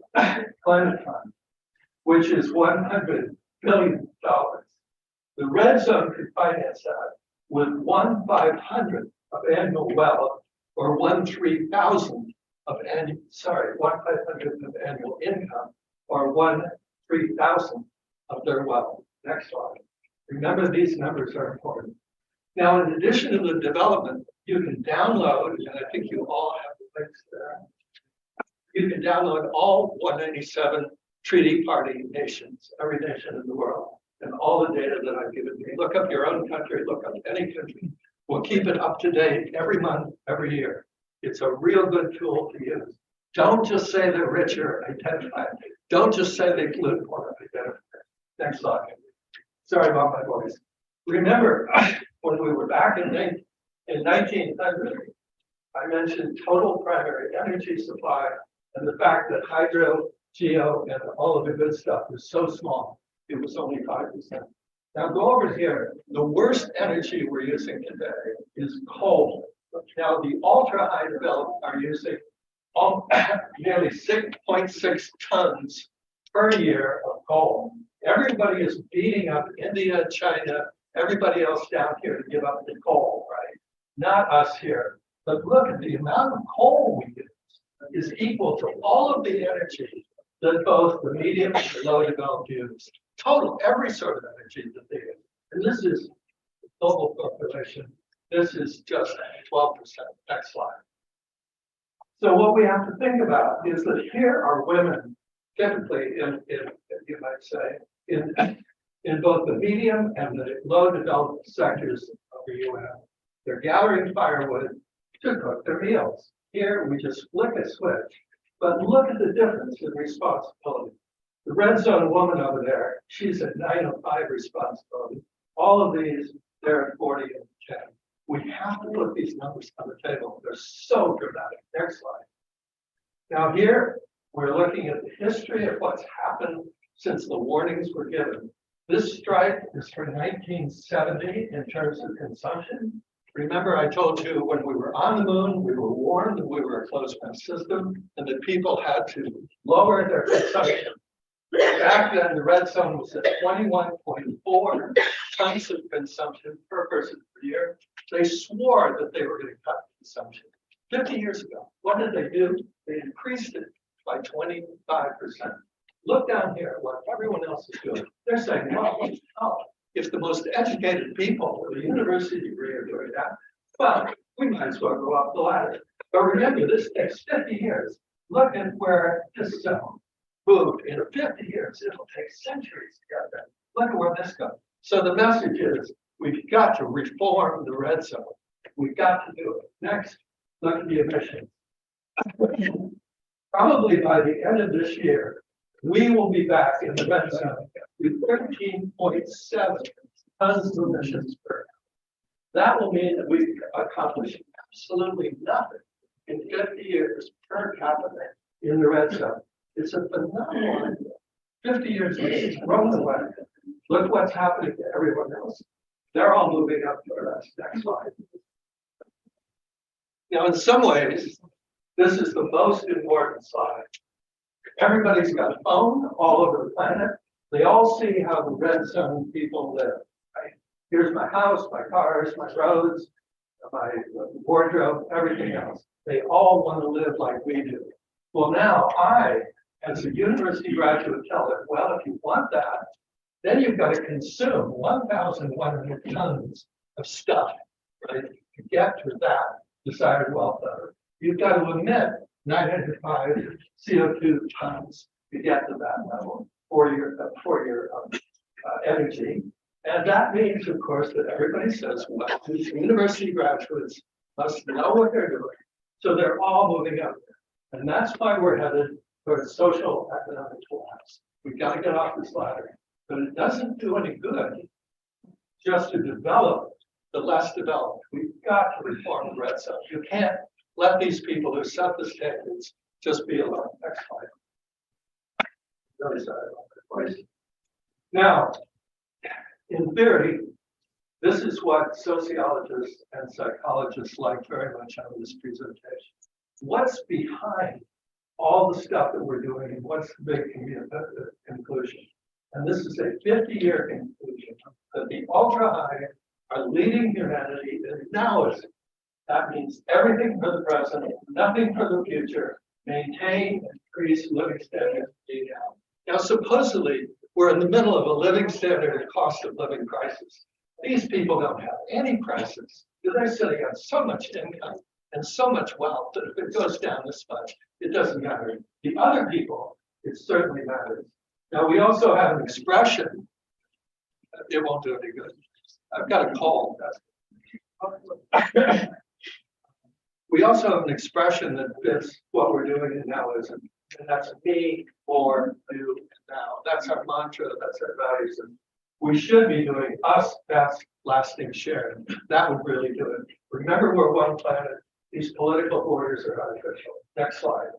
fund, which is $100 billion, the red zone could finance that with 1/500 of annual wealth, or 1/3000 of annual, 1/500 of annual income, or 1/3000 of their wealth. Next slide. Remember, these numbers are important. Now, in addition to the development, you can download, and I think you all have the links there. You can download all 197 treaty party nations, every nation in the world, and all the data that I've given you. Look up your own country, look up any country. We'll keep it up to date every month, every year. It's a real good tool to use. Don't just say they're richer, identify. Don't just say they pollute more, identify. Next slide. Sorry about my voice. Remember, when we were back in 1900, I mentioned total primary energy supply and the fact that hydro, geo, and all of the good stuff was so small. It was only 5%. Now go over here. The worst energy we're using today is coal. Now the ultra high developed are using nearly 6.6 tons per year of coal. Everybody is beating up India, China, everybody else down here to give up the coal, right? Not us here. But look at the amount of coal we use is equal to all of the energy that both the medium and the low developed use. Total, every sort of energy that they use. And this is global population. This is just 12%. Next slide. So what we have to think about is that here are women, typically in you might say, in both the medium and the low developed sectors of the UN. They're gathering firewood to cook their meals. Here we just flick a switch, but look at the difference in responsibility. The red zone woman over there, she's at 905 responsibility. All of these, they're at 40 and 10. We have to put these numbers on the table. They're so dramatic. Next slide. Now here, we're looking at the history of what's happened since the warnings were given. This stripe is from 1970 in terms of consumption. Remember, I told you when we were on the moon, we were warned that we were a closed system and that people had to lower their consumption. Back then, the red zone was at 21.4 tons of consumption per person per year. They swore that they were going to cut consumption. 50 years ago, what did they do? They increased it by 25%. Look down here, what everyone else is doing. They're saying, well, if the most educated people with a university degree are doing that, well, we might as well go up the ladder. But remember, this takes 50 years. Look at where this zone moved in 50 years. It'll take centuries to get there. Look at where this goes. So the message is, we've got to reform the red zone. We've got to do it. Next, look at the emissions. Probably by the end of this year, we will be back in the red zone with 13.7 tons of emissions per year. That will mean that we've accomplished absolutely nothing in 50 years per capita in the red zone. It's a phenomenal idea. 50 years later, it's thrown away. Look what's happening to everyone else. They're all moving up to us. Next slide. Now, in some ways, this is the most important slide. Everybody's got a phone all over the planet. They all see how the red zone people live. Right? Here's my house, my cars, my roads, my wardrobe, everything else. They all want to live like we do. Well, now I, as a university graduate, tell them, well, if you want that, then you've got to consume 1,100 tons of stuff, right, to get to that desired welfare. You've got to emit 905 CO2 tons to get to that level for your energy. And that means, of course, that everybody says, well, these university graduates must know what they're doing. So they're all moving up there. And that's why we're headed towards social economic collapse. We've got to get off this ladder. But it doesn't do any good just to develop the less developed. We've got to reform the red zone. You can't let these people who set the standards just be alone. Next slide. Really sorry about that voice. Now, in theory, this is what sociologists and psychologists like very much on this presentation. What's behind all the stuff that we're doing and what's the big conclusion? And this is a 50-year conclusion that the ultra-high are leading humanity in Taoism. That means everything for the present, nothing for the future, maintain and increase living standards now. Now, supposedly, we're in the middle of a living standard and cost of living crisis. These people don't have any crisis. They're sitting on so much income and so much wealth that if it goes down this much, it doesn't matter. The other people, it certainly matters. Now, we also have an expression. It won't do any good. I've got a cold. We also have an expression that fits what we're doing in Taoism, and that's me, for, you, and now. That's our mantra, that's our values. And we should be doing us, best, lasting sharing. That would really do it. Remember, we're one planet. These political borders are artificial. Next slide.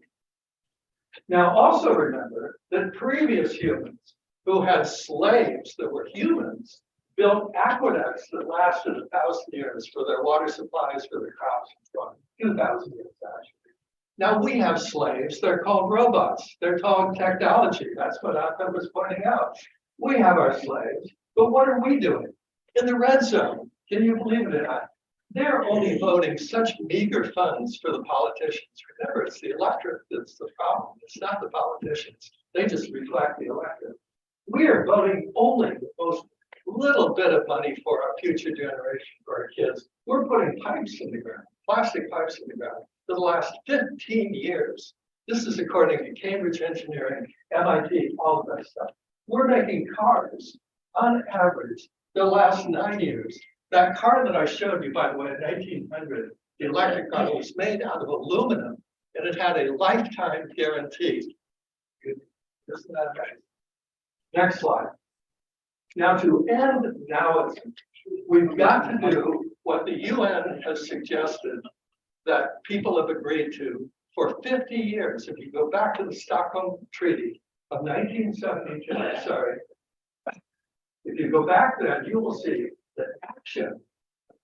Now, also remember that previous humans who had slaves that were humans built aqueducts that lasted 1,000 years for their water supplies, for their crops, and so on. 2,000 years, actually. Now we have slaves. They're called robots. They're called technology. That's what Ahmed was pointing out. We have our slaves, but what are we doing? In the red zone, can you believe it or not? They're only voting such meager funds for the politicians. Remember, it's the electorate that's the problem. It's not the politicians. They just reflect the electorate. We are voting only the most little bit of money for our future generation, for our kids. We're putting pipes in the ground, plastic pipes in the ground for the last 15 years. This is according to Cambridge Engineering, MIT, all of that stuff. We're making cars, on average, the last 9 years. That car that I showed you, by the way, in 1900, the electric car was made out of aluminum, and it had a lifetime guarantee. Isn't that right? Next slide. Now, to end Taoism, we've got to do what the UN has suggested that people have agreed to for 50 years. If you go back to the Stockholm Treaty of 1972, sorry, if you go back there, you will see that action,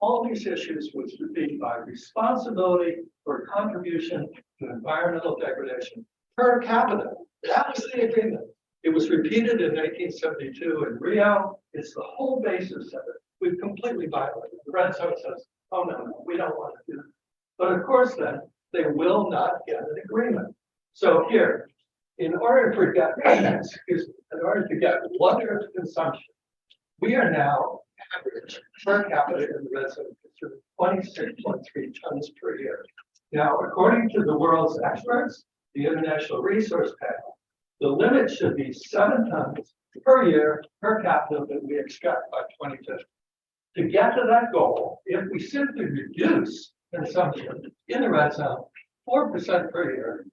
all these issues was to be by responsibility for contribution to environmental degradation per capita. That was the agreement. It was repeated in 1972 in Rio. It's the whole basis of it. We've completely violated. The red zone says, oh, no, we don't want to do that. But of course, then, they will not get an agreement. So here, in order to get water consumption, we are now average per capita in the red zone 26.3 tons per year. Now, according to the world's experts, the International Resource Panel, the limit should be 7 tons per year per capita that we expect by 2050. To get to that goal, if we simply reduce consumption in the red zone 4% per year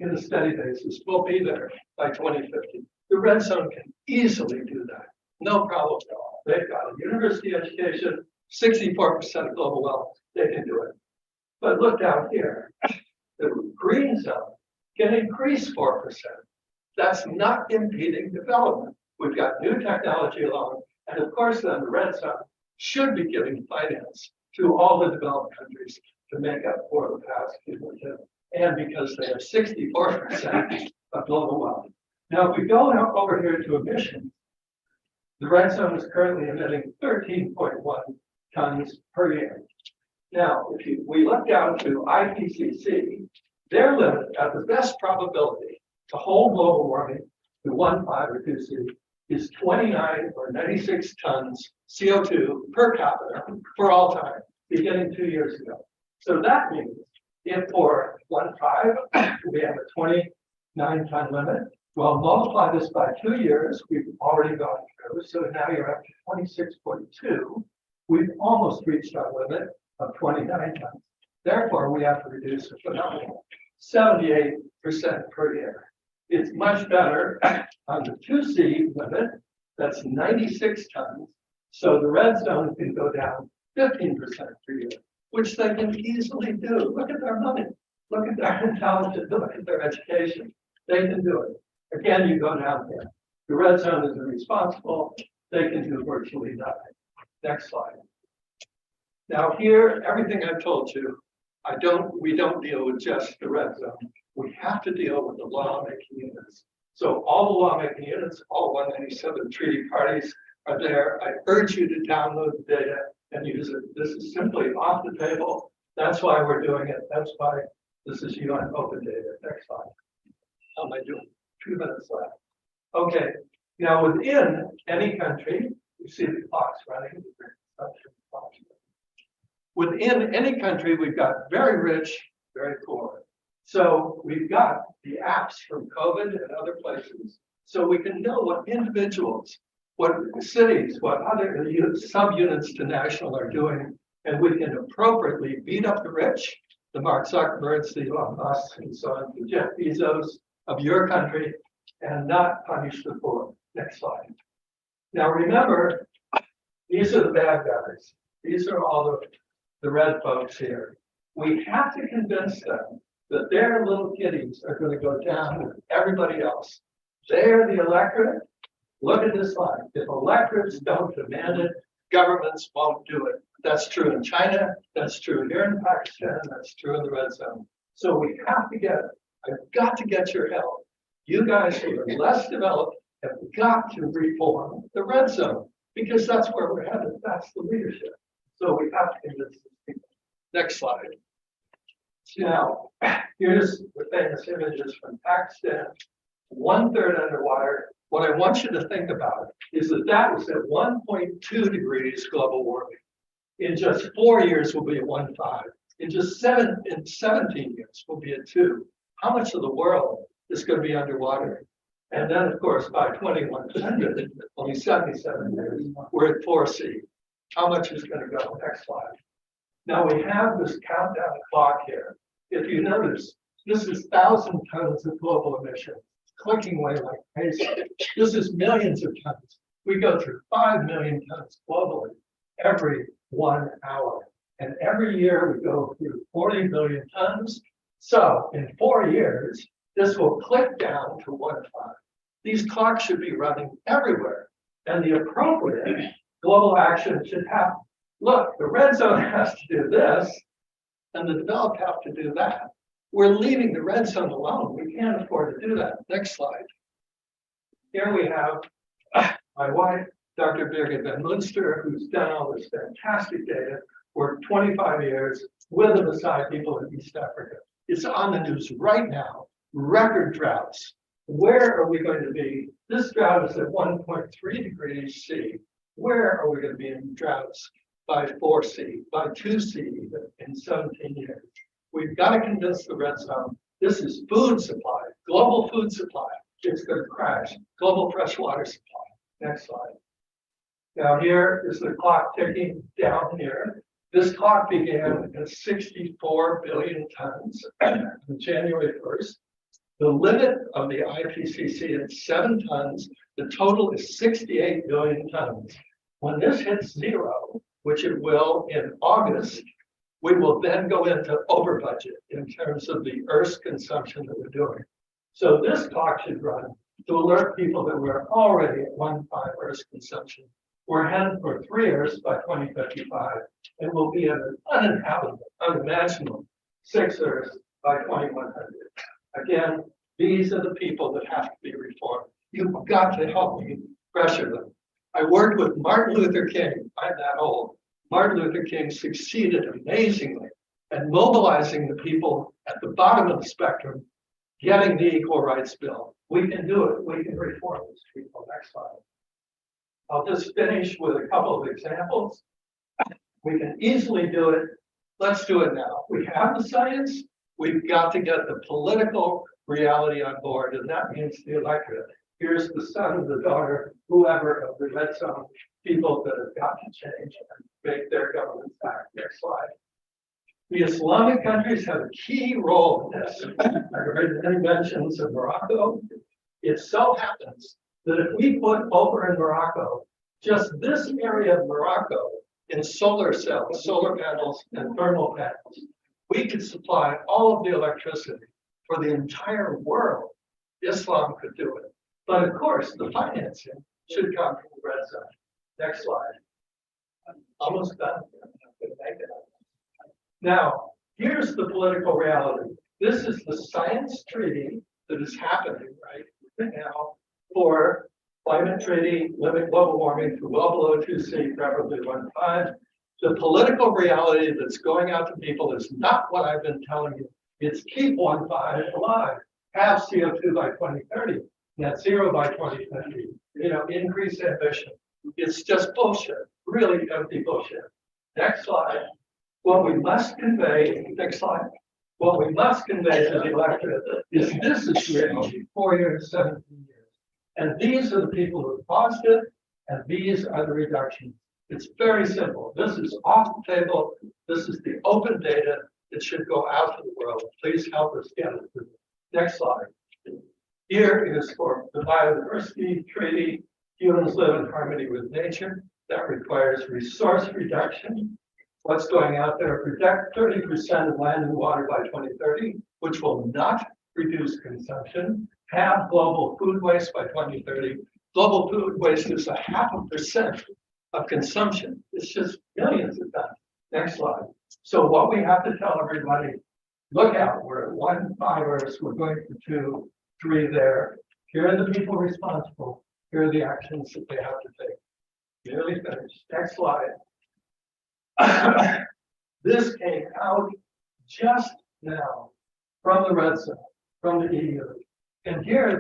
in a steady basis, we'll be there by 2050. The red zone can easily do that. No problem at all. They've got a university education, 64% of global wealth, they can do it. But look down here, the green zone can increase 4%. That's not impeding development. We've got new technology along, and of course, then the red zone should be giving finance to all the developed countries to make up for the past cumulative, and because they have 64% of global wealth. Now, if we go now over here to emissions, the red zone is currently emitting 13.1 tons per year. Now, if we look down to IPCC, their limit at the best probability to hold global warming to 1.5 or 2 C is 29 or 96 tons CO2 per capita for all time, beginning 2 years ago. So that means if for 1.5 we have a 29 ton limit, well, multiply this by 2 years, we've already gone through. So now you're up to 26.2. We've almost reached our limit of 29 tons. Therefore, we have to reduce a phenomenal 78% per year. It's much better on the 2C limit, that's 96 tons. So the red zone can go down 15% per year, which they can easily do. Look at their money, look at their intelligence, look at their education. They can do it. Again, you go down here. The red zone is irresponsible. They can do virtually nothing. Next slide. Now here, everything I've told you, we don't deal with just the red zone. We have to deal with the lawmaking units. So all the lawmaking units, all 197 treaty parties are there. I urge you to download the data and use it. This is simply off the table. That's why we're doing it. That's why this is UN open data. Next slide. How am I doing? 2 minutes left. Okay. Now within any country, you see the clocks running. Within any country, we've got very rich, very poor. So we've got the apps from COVID and other places. So we can know what individuals, what cities, what other subunits to national are doing. And we can appropriately beat up the rich, the Mark Zuckerbergs, the Elon Musk, and so on, the Jeff Bezos of your country, and not punish the poor. Next slide. Now remember, these are the bad guys. These are all the red folks here. We have to convince them that their little kitties are going to go down with everybody else. They're the electorate. Look at this slide. If electorates don't demand it, governments won't do it. That's true in China. That's true here in Pakistan. That's true in the red zone. So we have to I've got to get your help. You guys who are less developed have got to reform the red zone because that's where we're headed. That's the leadership. So we have to convince these people. Next slide. Now, here's the famous images from Pakistan, 1/3 underwater. What I want you to think about is that was at 1.2 degrees global warming. In just 4 years, we'll be at 1.5. In 17 years, we'll be at 2. How much of the world is going to be underwater? And then, of course, by 2100, only 77 years, we're at 4C. How much is going to go? Next slide. Now we have this countdown clock here. If you notice, this is 1,000 tons of global emissions, clicking away like crazy. This is millions of tons. We go through 5 million tons globally every 1 hour. And every year we go through 40 million tons. So in 4 years, this will click down to 1.5. These clocks should be running everywhere. And the appropriate global action should happen. Look, the red zone has to do this, and the developed have to do that. We're leaving the red zone alone. We can't afford to do that. Next slide. Here we have my wife, Dr. Birgit van Munster, who's done all this fantastic data, worked 25 years with the Maasai people in East Africa. It's on the news right now. Record droughts. Where are we going to be? This drought is at 1.3 degrees C. Where are we going to be in droughts? By 4C, by 2C in 17 years. We've got to convince the red zone. This is food supply, global food supply. It's going to crash. Global fresh water supply. Next slide. Now here is the clock ticking down here. This clock began at 64 billion tons on January 1st. The limit of the IPCC is 7 tons. The total is 68 billion tons. When this hits 0, which it will in August, We will then go into over budget in terms of the Earth's consumption that we're doing. So this clock should run to alert people that we're already at 1.5 Earth's consumption. We're headed for 3 Earths by 2055, and we'll be at an uninhabitable, unimaginable 6 Earths by 2100. Again, these are the people that have to be reformed. You've got to help me pressure them. I worked with Martin Luther King. I'm that old. Martin Luther King succeeded amazingly at mobilizing the people at the bottom of the spectrum, getting the Equal Rights Bill. We can do it. We can reform these people. Next slide. I'll just finish with a couple of examples. We can easily do it. Let's do it now. We have the science. We've got to get the political reality on board, and that means the electorate. Here's the son, the daughter, whoever of the red zone people that have got to change and make their governments act. Next slide. The Islamic countries have a key role in this. I heard many mentions of Morocco. It so happens that if we put over in Morocco, just this area of Morocco in solar cells, solar panels, and thermal panels, we could supply all of the electricity for the entire world. Islam could do it. But of course, the financing should come from the red zone. Next slide. I'm almost done. Now, here's the political reality. This is the science treaty that is happening right now for climate treaty, limit global warming to well below 2C, preferably 1.5. The political reality that's going out to people is not what I've been telling you. It's keep 1.5 alive, have CO2 by 2030, net zero by 2050, increase ambition. It's just bullshit, really empty bullshit. Next slide. What we must convey, next slide. What we must convey to the electorate is this is reality, 4 years, 17 years. And these are the people who caused it, and these are the reductions. It's very simple. This is off the table. This is the open data. It should go out to the world. Please help us get it. Next slide. Here is for the biodiversity treaty. Humans live in harmony with nature. That requires resource reduction. What's going out there? Protect 30% of land and water by 2030, which will not reduce consumption. Have global food waste by 2030. Global food waste is 0.5% of consumption. It's just millions of tons. Next slide. So what we have to tell everybody, look out, we're at 1.5 Earths, we're going for 2, 3 there. Here are the people responsible. Here are the actions that they have to take. Nearly finished. Next slide. This came out just now from the red zone, from the EU. And here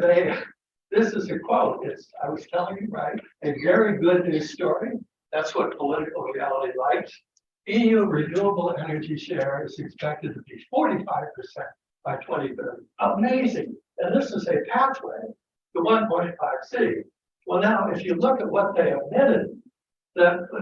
this is a quote. I was telling you, right? A very good news story. That's what political reality likes. EU renewable energy share is expected to be 45% by 2030. Amazing. And this is a pathway to 1.5C. Well, now, if you look at what they admitted,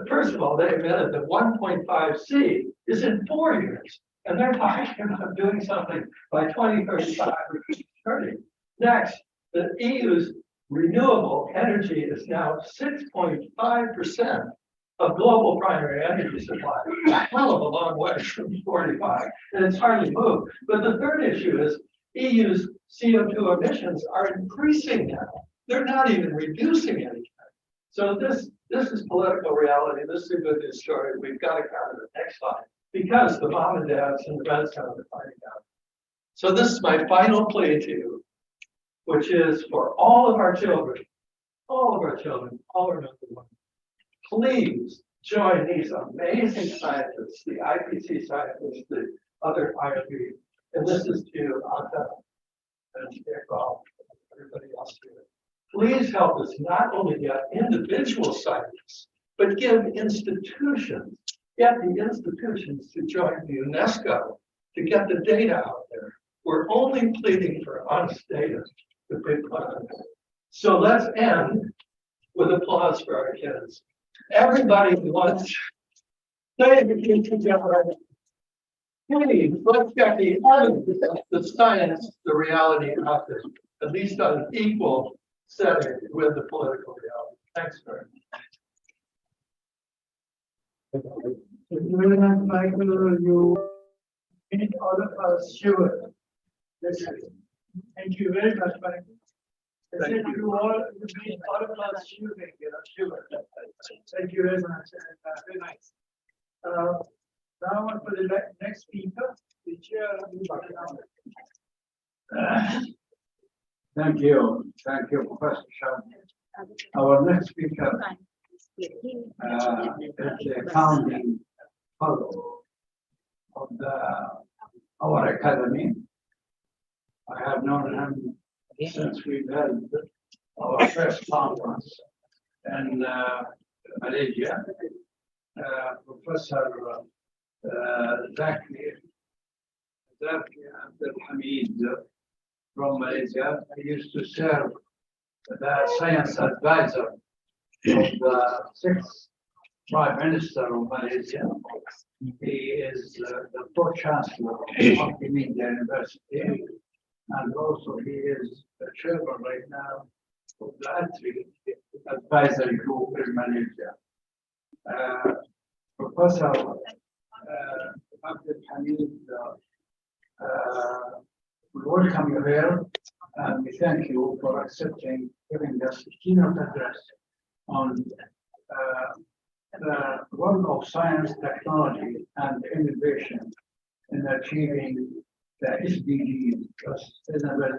first of all, they admitted that 1.5C is in 4 years. And they're talking about doing something by 2035 or 2030. Next, the EU's renewable energy is now 6.5% of global primary energy supply. A hell of a long way from 45, and it's hardly moved. But the third issue is EU's CO2 emissions are increasing now. They're not even reducing anything. So this is political reality. This is a good news story. We've got to counter it. Next slide. Because the mom and dads and the red zone are finding out. So this is my final plea to you, which is for all of our children, all of our number one. Please join these amazing scientists, the IPC scientists, the other IRB, and this is to Anta and Iqbal, everybody else here. Please help us not only get individual scientists, but give institutions, get the institutions to join the UNESCO to get the data out there. We're only pleading for honest data to be put on there. So let's end with applause for our kids. Everybody wants say it together. Please, let's get the evidence, the science, the reality out there, at least on an equal setting with the political reality. Thanks very much. Michael, you made all of us sure. Thank you very much, Michael. I said you all, you made all of us shivering, sure. Thank you very much, and very nice. Now for the next speaker, the chair. Thank you, Professor Shah. Our next speaker is the founding fellow of our academy. I have known him since we've had our first conference in Malaysia. Professor Zaki Abdul Hamid from Malaysia. He used to serve the science advisor of the sixth Prime Minister of Malaysia. He is the Pro-Chancellor of Multimedia University, and also he is the chairman right now of the ATRI advisory group in Malaysia. Professor Abdul Hamid, we welcome you here, and we thank you for accepting giving us a keynote address on the role of science, technology, and innovation in achieving the SDGs, Sustainable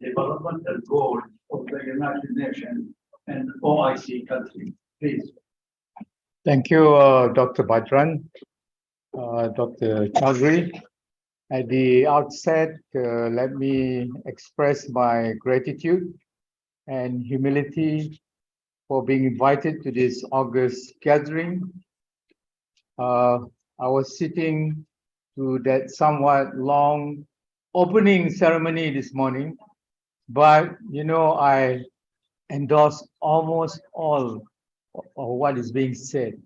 Development Goals of the United Nations and OIC countries. Please. Thank you, Dr. Badran, Dr. Chaudhry. At the outset, let me express my gratitude and humility for being invited to this August gathering. I was sitting to that somewhat long opening ceremony this morning, but I endorse almost all of what is being said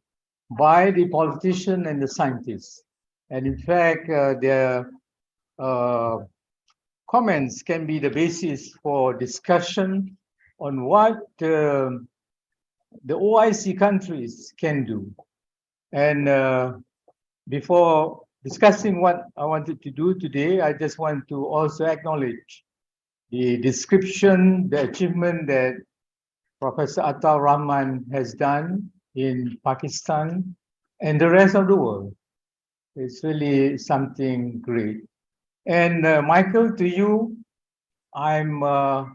by the politician and the scientists. And in fact, their comments can be the basis for discussion on what the OIC countries can do. And before discussing what I wanted to do today, I just want to also acknowledge the description, the achievement that Professor Atta Rahman has done in Pakistan and the rest of the world. It's really something great. And Michael, to you, I'm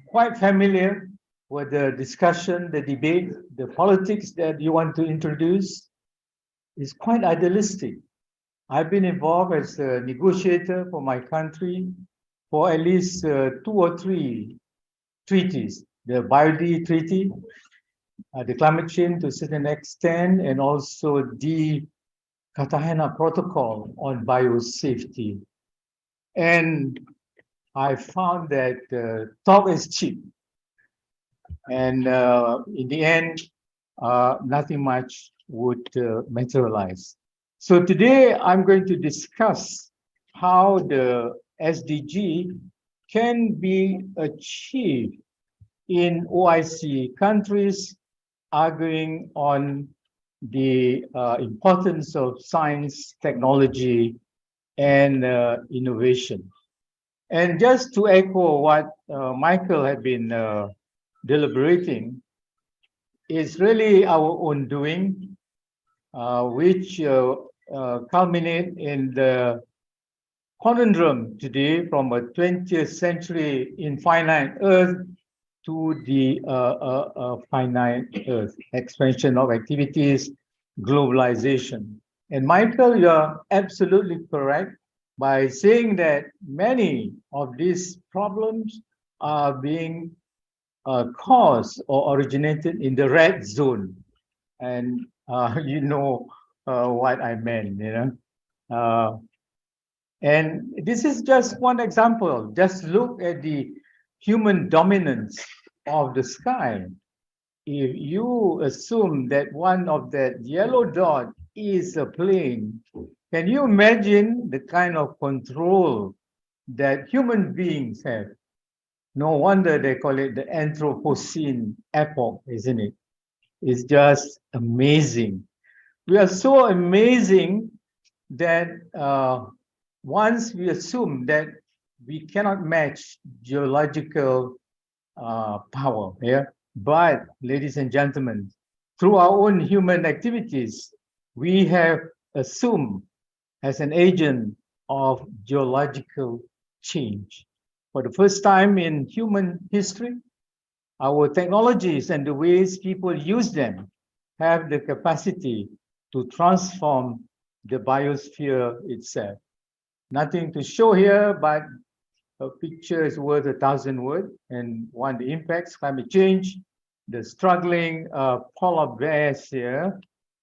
quite familiar with the discussion, the debate, the politics that you want to introduce. Is quite idealistic. I've been involved as a negotiator for my country for at least 2 or 3 treaties. The Biodiversity Treaty, the climate change to a certain extent, and also the Cartagena Protocol on biosafety. And I found that talk is cheap. And in the end, nothing much would materialize. So today I'm going to discuss how the SDG can be achieved in OIC countries, arguing on the importance of science, technology, and innovation. And just to echo what Michael had been deliberating, is really our own doing, which culminate in the conundrum today from a 20th century infinite Earth to the finite Earth, expansion of activities, globalization. And Michael, you are absolutely correct by saying that many of these problems are being caused or originated in the red zone. And you know what I meant, and this is just one example. Just look at the human dominance of the sky. If you assume that one of that yellow dot is a plane, can you imagine the kind of control that human beings have? No wonder they call it the Anthropocene epoch, isn't it? It's just amazing. we are so amazing that once we assume that we cannot match geological power here, but ladies and gentlemen, through our own human activities, we have assumed as an agent of geological change. For the first time in human history, our technologies and the ways people use them have the capacity to transform the biosphere itself. Nothing to show here, but a picture is worth 1,000 words. And one, the impacts, climate change, the struggling polar bears here,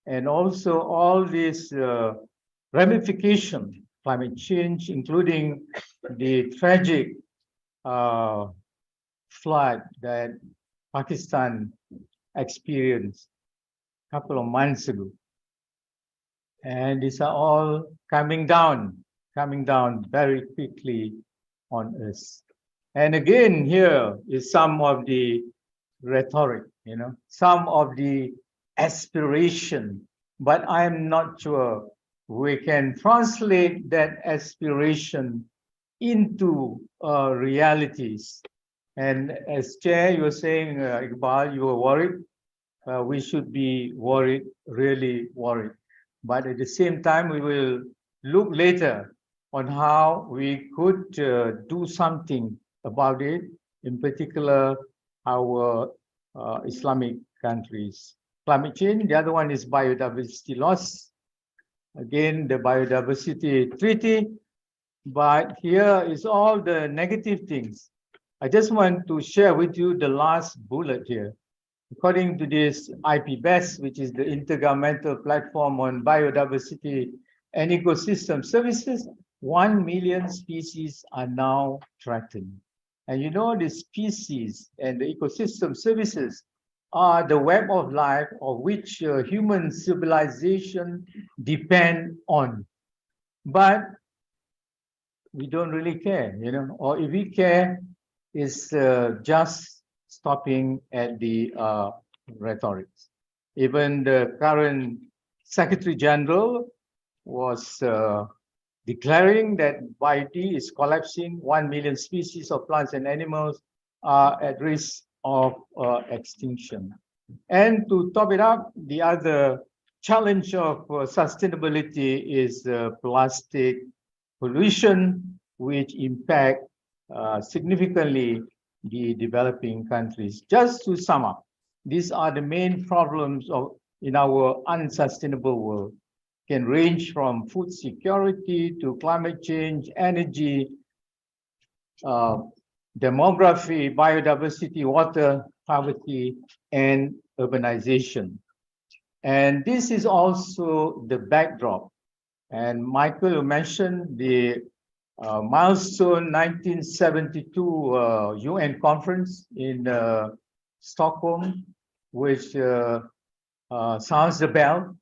and also all these ramification, climate change, including the tragic flood that Pakistan experienced a couple of months ago. And these are all coming down very quickly on us. And again, here is some of the rhetoric, some of the aspiration, but I'm not sure we can translate that aspiration into realities. And as Chair, you were saying, Iqbal, you were worried. We should be worried, really worried. But at the same time, we will look later on how we could do something about it, in particular, our Islamic countries. Climate change, the other one is biodiversity loss. Again, the biodiversity treaty, but here is all the negative things. I just want to share with you the last bullet here. According to this IPBES, which is the Intergovernmental Platform on Biodiversity and Ecosystem Services, 1 million species are now threatened. And you know, the species and the ecosystem services are the web of life of which human civilization depend on. But we don't really care, or if we care, it's just stopping at the rhetoric. Even the current Secretary General was declaring that biodiversity is collapsing, 1 million species of plants and animals are at risk of extinction. And to top it up, the other challenge of sustainability is plastic pollution, which impact significantly the developing countries. Just to sum up, these are the main problems in our unsustainable world. Can range from food security to climate change, energy, demography, biodiversity, water, poverty, and urbanization. And this is also the backdrop. And Michael mentioned the milestone 1972 UN conference in Stockholm, which sounds the bell.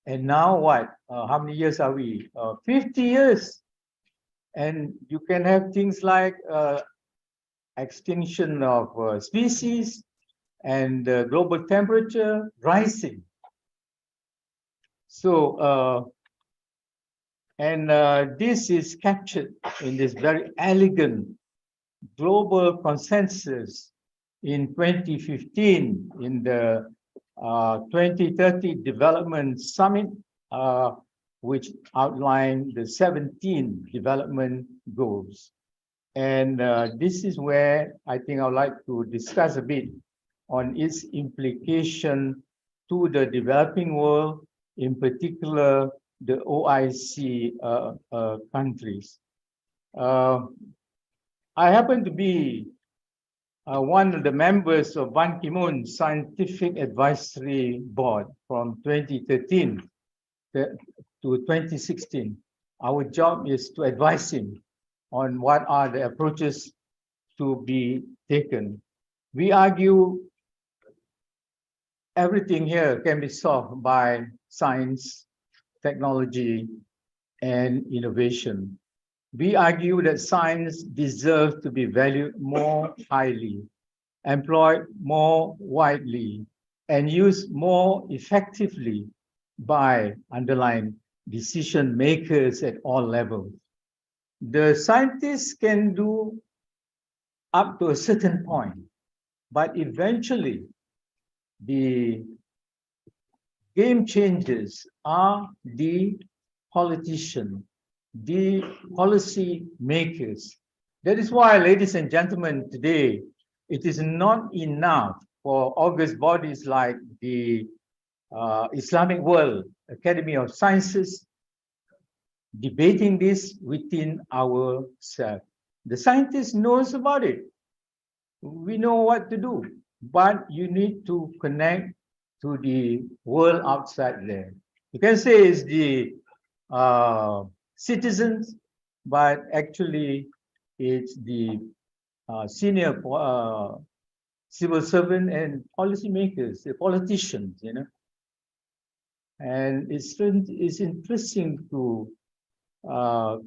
And now what? How many years are we? 50 years. And you can have things like extinction of species and global temperature rising. So, this is captured in this very elegant global consensus in 2015 in the 2030 Development Summit, which outlined the 17 development goals. And this is where I think I would like to discuss a bit on its implication to the developing world, in particular the OIC countries. I happen to be one of the members of Ban Ki-moon's Scientific Advisory Board from 2013 to 2016. Our job is to advise him on what are the approaches to be taken. We argue everything here can be solved by science, technology, and innovation. We argue that science deserves to be valued more highly, employed more widely, and used more effectively by underlying decision makers at all levels. The scientists can do up to a certain point, but eventually the game changers are the politicians, the policy makers. That is why, ladies and gentlemen, today it is not enough for august bodies like the Islamic World Academy of Sciences debating this within ourselves. The scientist knows about it. We know what to do, but you need to connect to the world outside there. You can say it's the citizens, but actually it's the senior civil servant and policymakers, the politicians, you know. And it's interesting to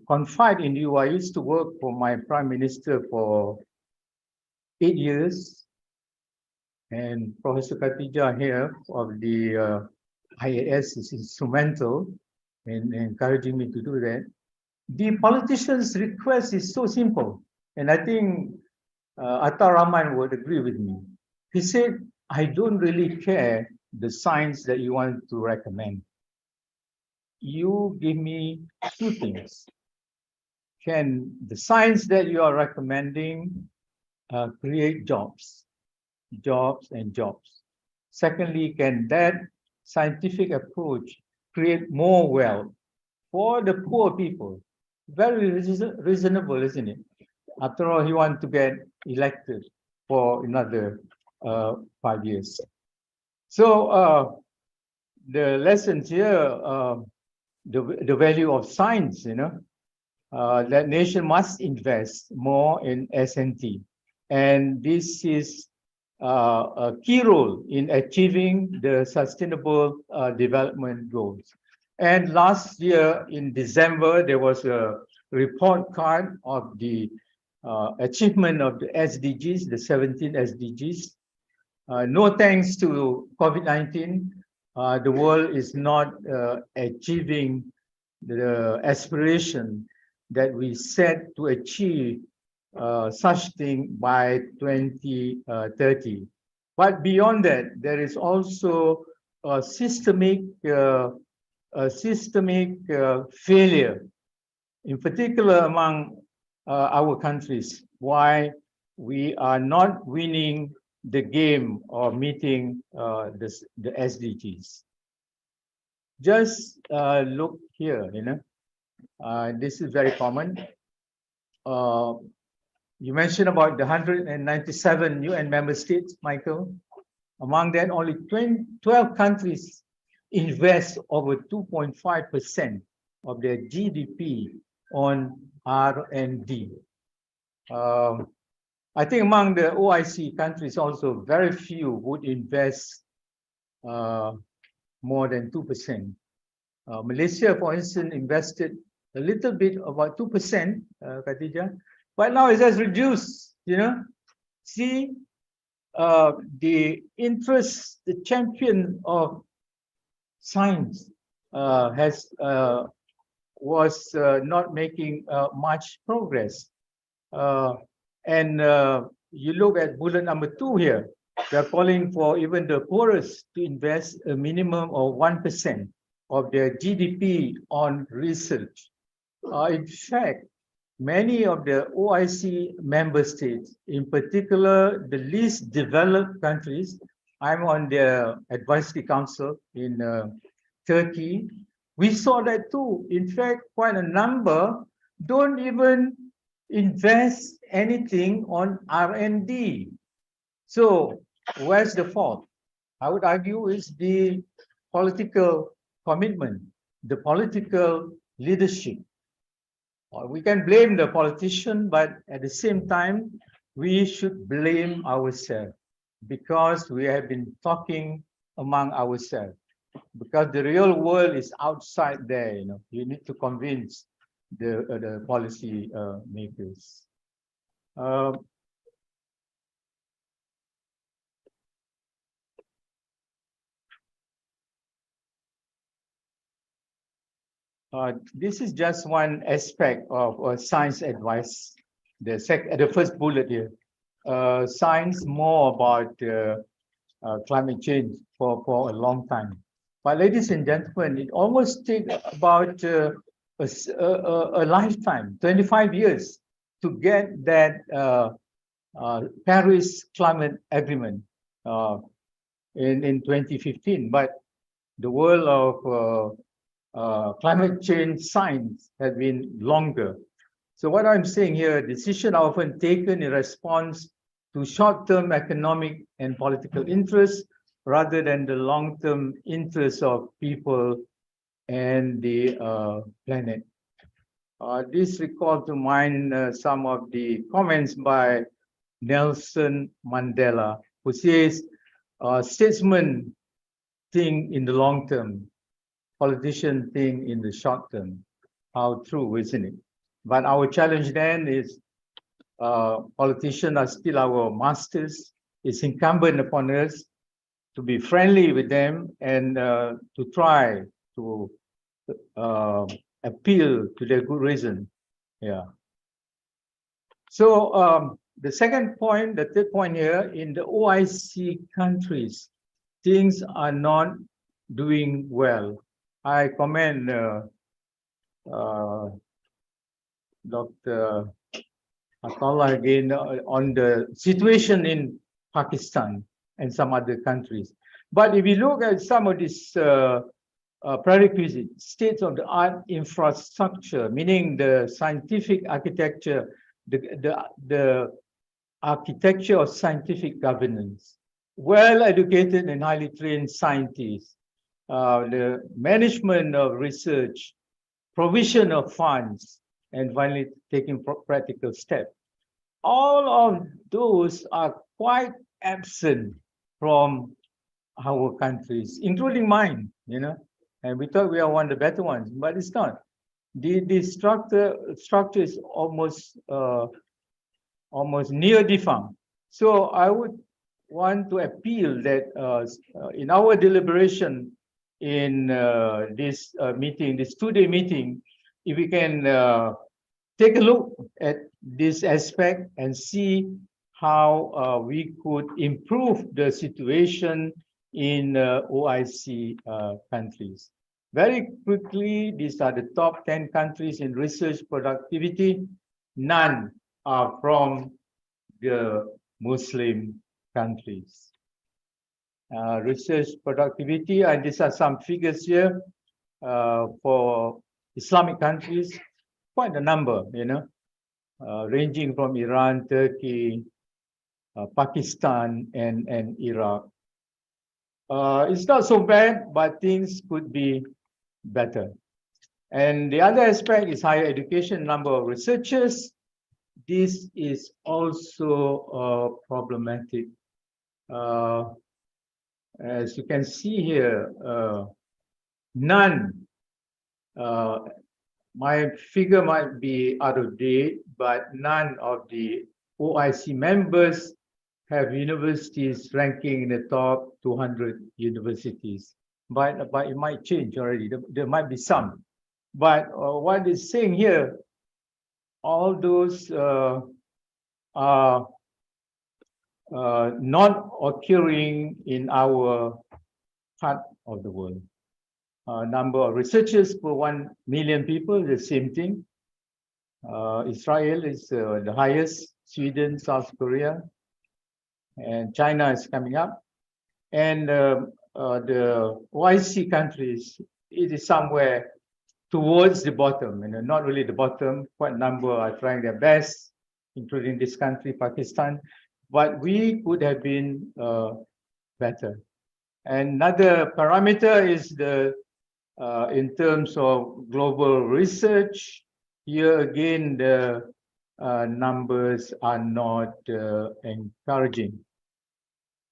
confide in you. I used to work for my prime minister for 8 years, and Professor Khatijah here of the IAS is instrumental in encouraging me to do that. The politician's request is so simple, and I think Atta Rahman would agree with me. He said, I don't really care the science that you want to recommend. You give me two things. Can the science that you are recommending create jobs? Jobs and jobs. Secondly, can that scientific approach create more wealth for the poor people? Very reasonable, isn't it? After all, he wants to get elected for another 5 years. So the lessons here, the value of science, you know, that nation must invest more in S&T. And this is a key role in achieving the sustainable development goals. And last year in December, there was a report card of the achievement of the SDGs, the 17 SDGs. No thanks to COVID-19, the world is not achieving the aspiration that we set to achieve such thing by 2030. But beyond that, there is also a systemic failure, in particular among our countries, why we are not winning the game or meeting the SDGs. Just look here, you know, this is very common. You mentioned about the 197 UN member states, Michael. Among that, only 12 countries invest over 2.5% of their GDP on R&D. I think among the OIC countries also, very few would invest more than 2%. Malaysia, for instance, invested a little bit, about 2%, Khatijah, but now it has reduced, you know. See, the interest, the champion of science was not making much progress. And you look at bullet number 2 here, they're calling for even the poorest to invest a minimum of 1% of their GDP on research. In fact, many of the OIC member states, in particular the least developed countries, I'm on the advisory council in Turkey, we saw that too. In fact, quite a number don't even invest anything on R&D. So where's the fault? I would argue is the political commitment, the political leadership. We can blame the politician, but at the same time, we should blame ourselves because we have been talking among ourselves. Because the real world is outside there, you know. You need to convince the policy makers. This is just one aspect of science advice. The first bullet here, science more about climate change for a long time. But ladies and gentlemen, it almost takes about a lifetime, 25 years, to get that Paris Climate Agreement in 2015. But the world of climate change science has been longer. So what I'm saying here, decisions are often taken in response to short-term economic and political interests rather than the long-term interests of people and the planet. This recalls to mind some of the comments by Nelson Mandela, who says, statesmen think in the long term, politicians think in the short term. How true, isn't it? But our challenge then is politicians are still our masters. It's incumbent upon us to be friendly with them and to try to appeal to their good reason. Yeah. So the second point, the third point here, in the OIC countries, things are not doing well. I commend Dr. Atullah again on the situation in Pakistan and some other countries. But if you look at some of these prerequisites, state-of-the-art infrastructure, meaning the scientific architecture, the architecture of scientific governance, well-educated and highly trained scientists, the management of research, provision of funds, and finally taking practical steps. All of those are quite absent from our countries, including mine, you know, and we thought we are one of the better ones, but it's not. The structure is almost near defunct. So I would want to appeal that in our deliberation in this meeting, this two-day meeting, if we can take a look at this aspect and see how we could improve the situation in OIC countries. Very quickly, these are the top 10 countries in research productivity. None are from the Muslim countries. Research productivity, and these are some figures here for Islamic countries, quite a number, you know, ranging from Iran, Turkey, Pakistan, and Iraq. It's not so bad, but things could be better. And the other aspect is higher education, number of researchers. This is also problematic. As you can see here, none, my figure might be out of date, but none of the OIC members have universities ranking in the top 200 universities. But it might change already. There might be some. But what it's saying here, all those are not occurring in our part of the world. Number of researchers per 1 million people, the same thing. Israel is the highest, Sweden, South Korea, and China is coming up. And the OIC countries, it is somewhere towards the bottom, you know, not really the bottom. Quite a number are trying their best, including this country, Pakistan. But we could have been better. Another parameter is the in terms of global research. Here again, the numbers are not encouraging.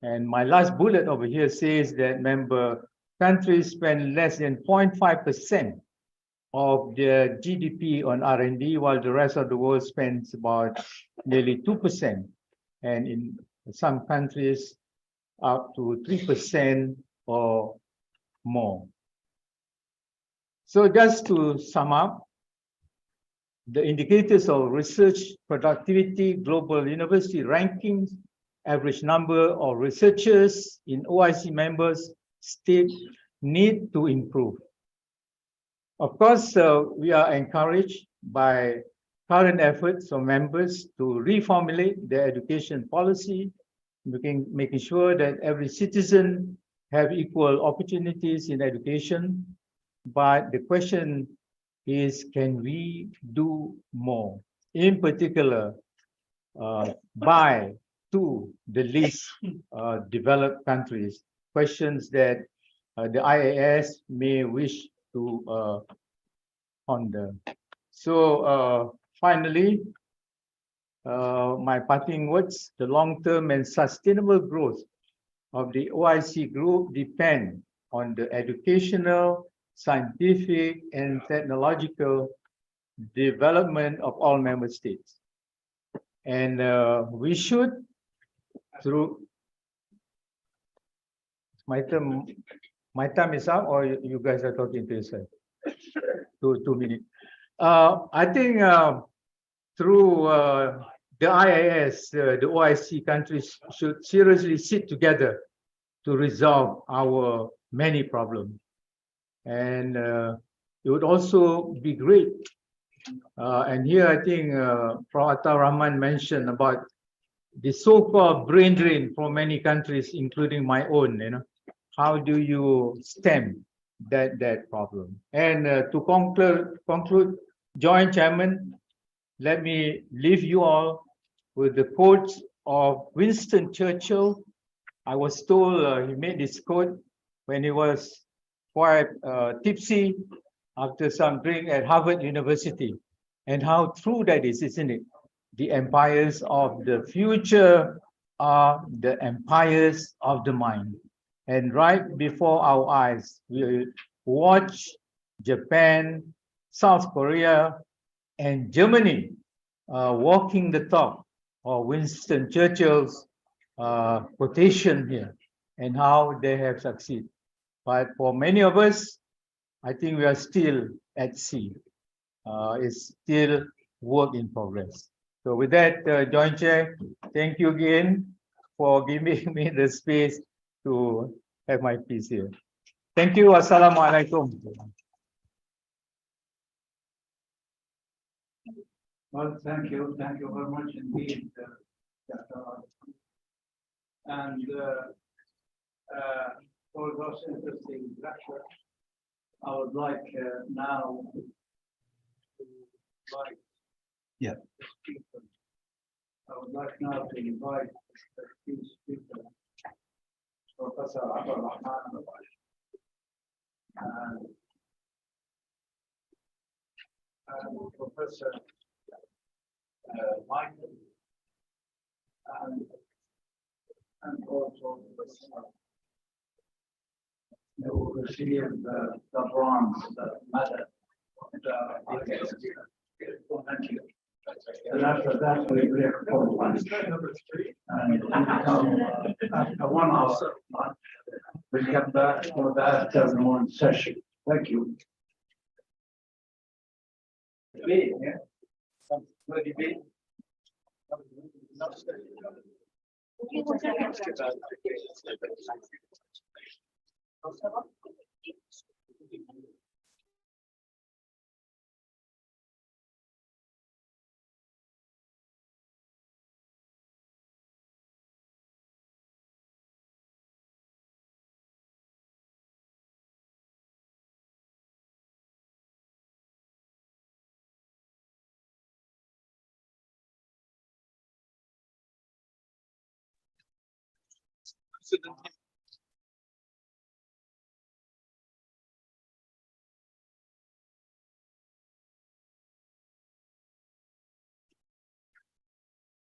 And my last bullet over here says that member countries spend less than 0.5% of their GDP on R&D, while the rest of the world spends about nearly 2%. And in some countries, up to 3% or more. So just to sum up, the indicators of research productivity, global university rankings, average number of researchers in OIC members state need to improve. Of course, we are encouraged by current efforts of members to reformulate their education policy, making sure that every citizen have equal opportunities in education. But the question is, can we do more? In particular, to the least developed countries, questions that the IAS may wish to ponder. So finally, my parting words, the long-term and sustainable growth of the OIC group depend on the educational, scientific, and technological development of all member states. And we should, through my time is up, or you guys are talking to yourself? 2 minutes. I think through the IAS, the OIC countries should seriously sit together to resolve our many problems. And it would also be great. And here I think Prof. Atta Rahman mentioned about the so-called brain drain from many countries, including my own. How do you stem that problem? And to conclude, Joint Chairman, let me leave you all with the quotes of Winston Churchill. I was told he made this quote when he was quite tipsy after some drink at Harvard University. And how true that is, isn't it? The empires of the future are the empires of the mind. And right before our eyes, we watch Japan, South Korea, and Germany walking the talk, or Winston Churchill's quotation here, and how they have succeeded. But for many of us, I think we are still at sea. It's still work in progress. So with that, Joint Chair, thank you again for giving me the space to have my piece here. Thank you. Assalamualaikum. Well, thank you very much indeed, Dr. And for those interesting lecture, I would like now to invite the speaker. I would like now to invite the key speaker, Professor Atta Rahman, and Professor Michael, and also they will receive the bronze medal. Thank you. And after that, we break for lunch. And after 1 hour, we get back for the afternoon session. Thank you.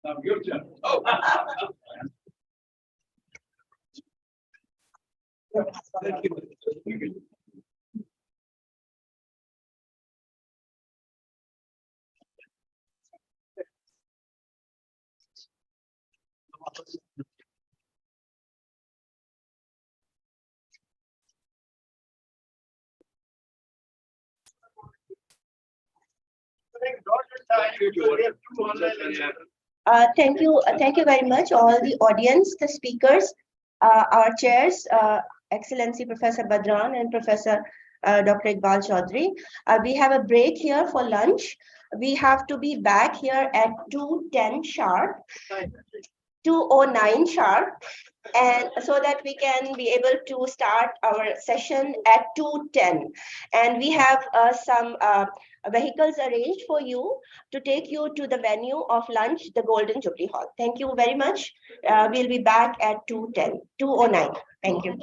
Now, your turn. Oh. Thank you. Thank you very much, all the audience, the speakers, our chairs, Excellency Professor Badran and Professor Dr. Iqbal Chaudhry. We have a break here for lunch. We have to be back here at 2:10 sharp, 2:09 sharp, and so that we can be able to start our session at 2:10. And we have some vehicles arranged for you to take you to the venue of lunch, the Golden Jubilee Hall. Thank you very much. We'll be back at 2:10, 2:09. Thank you.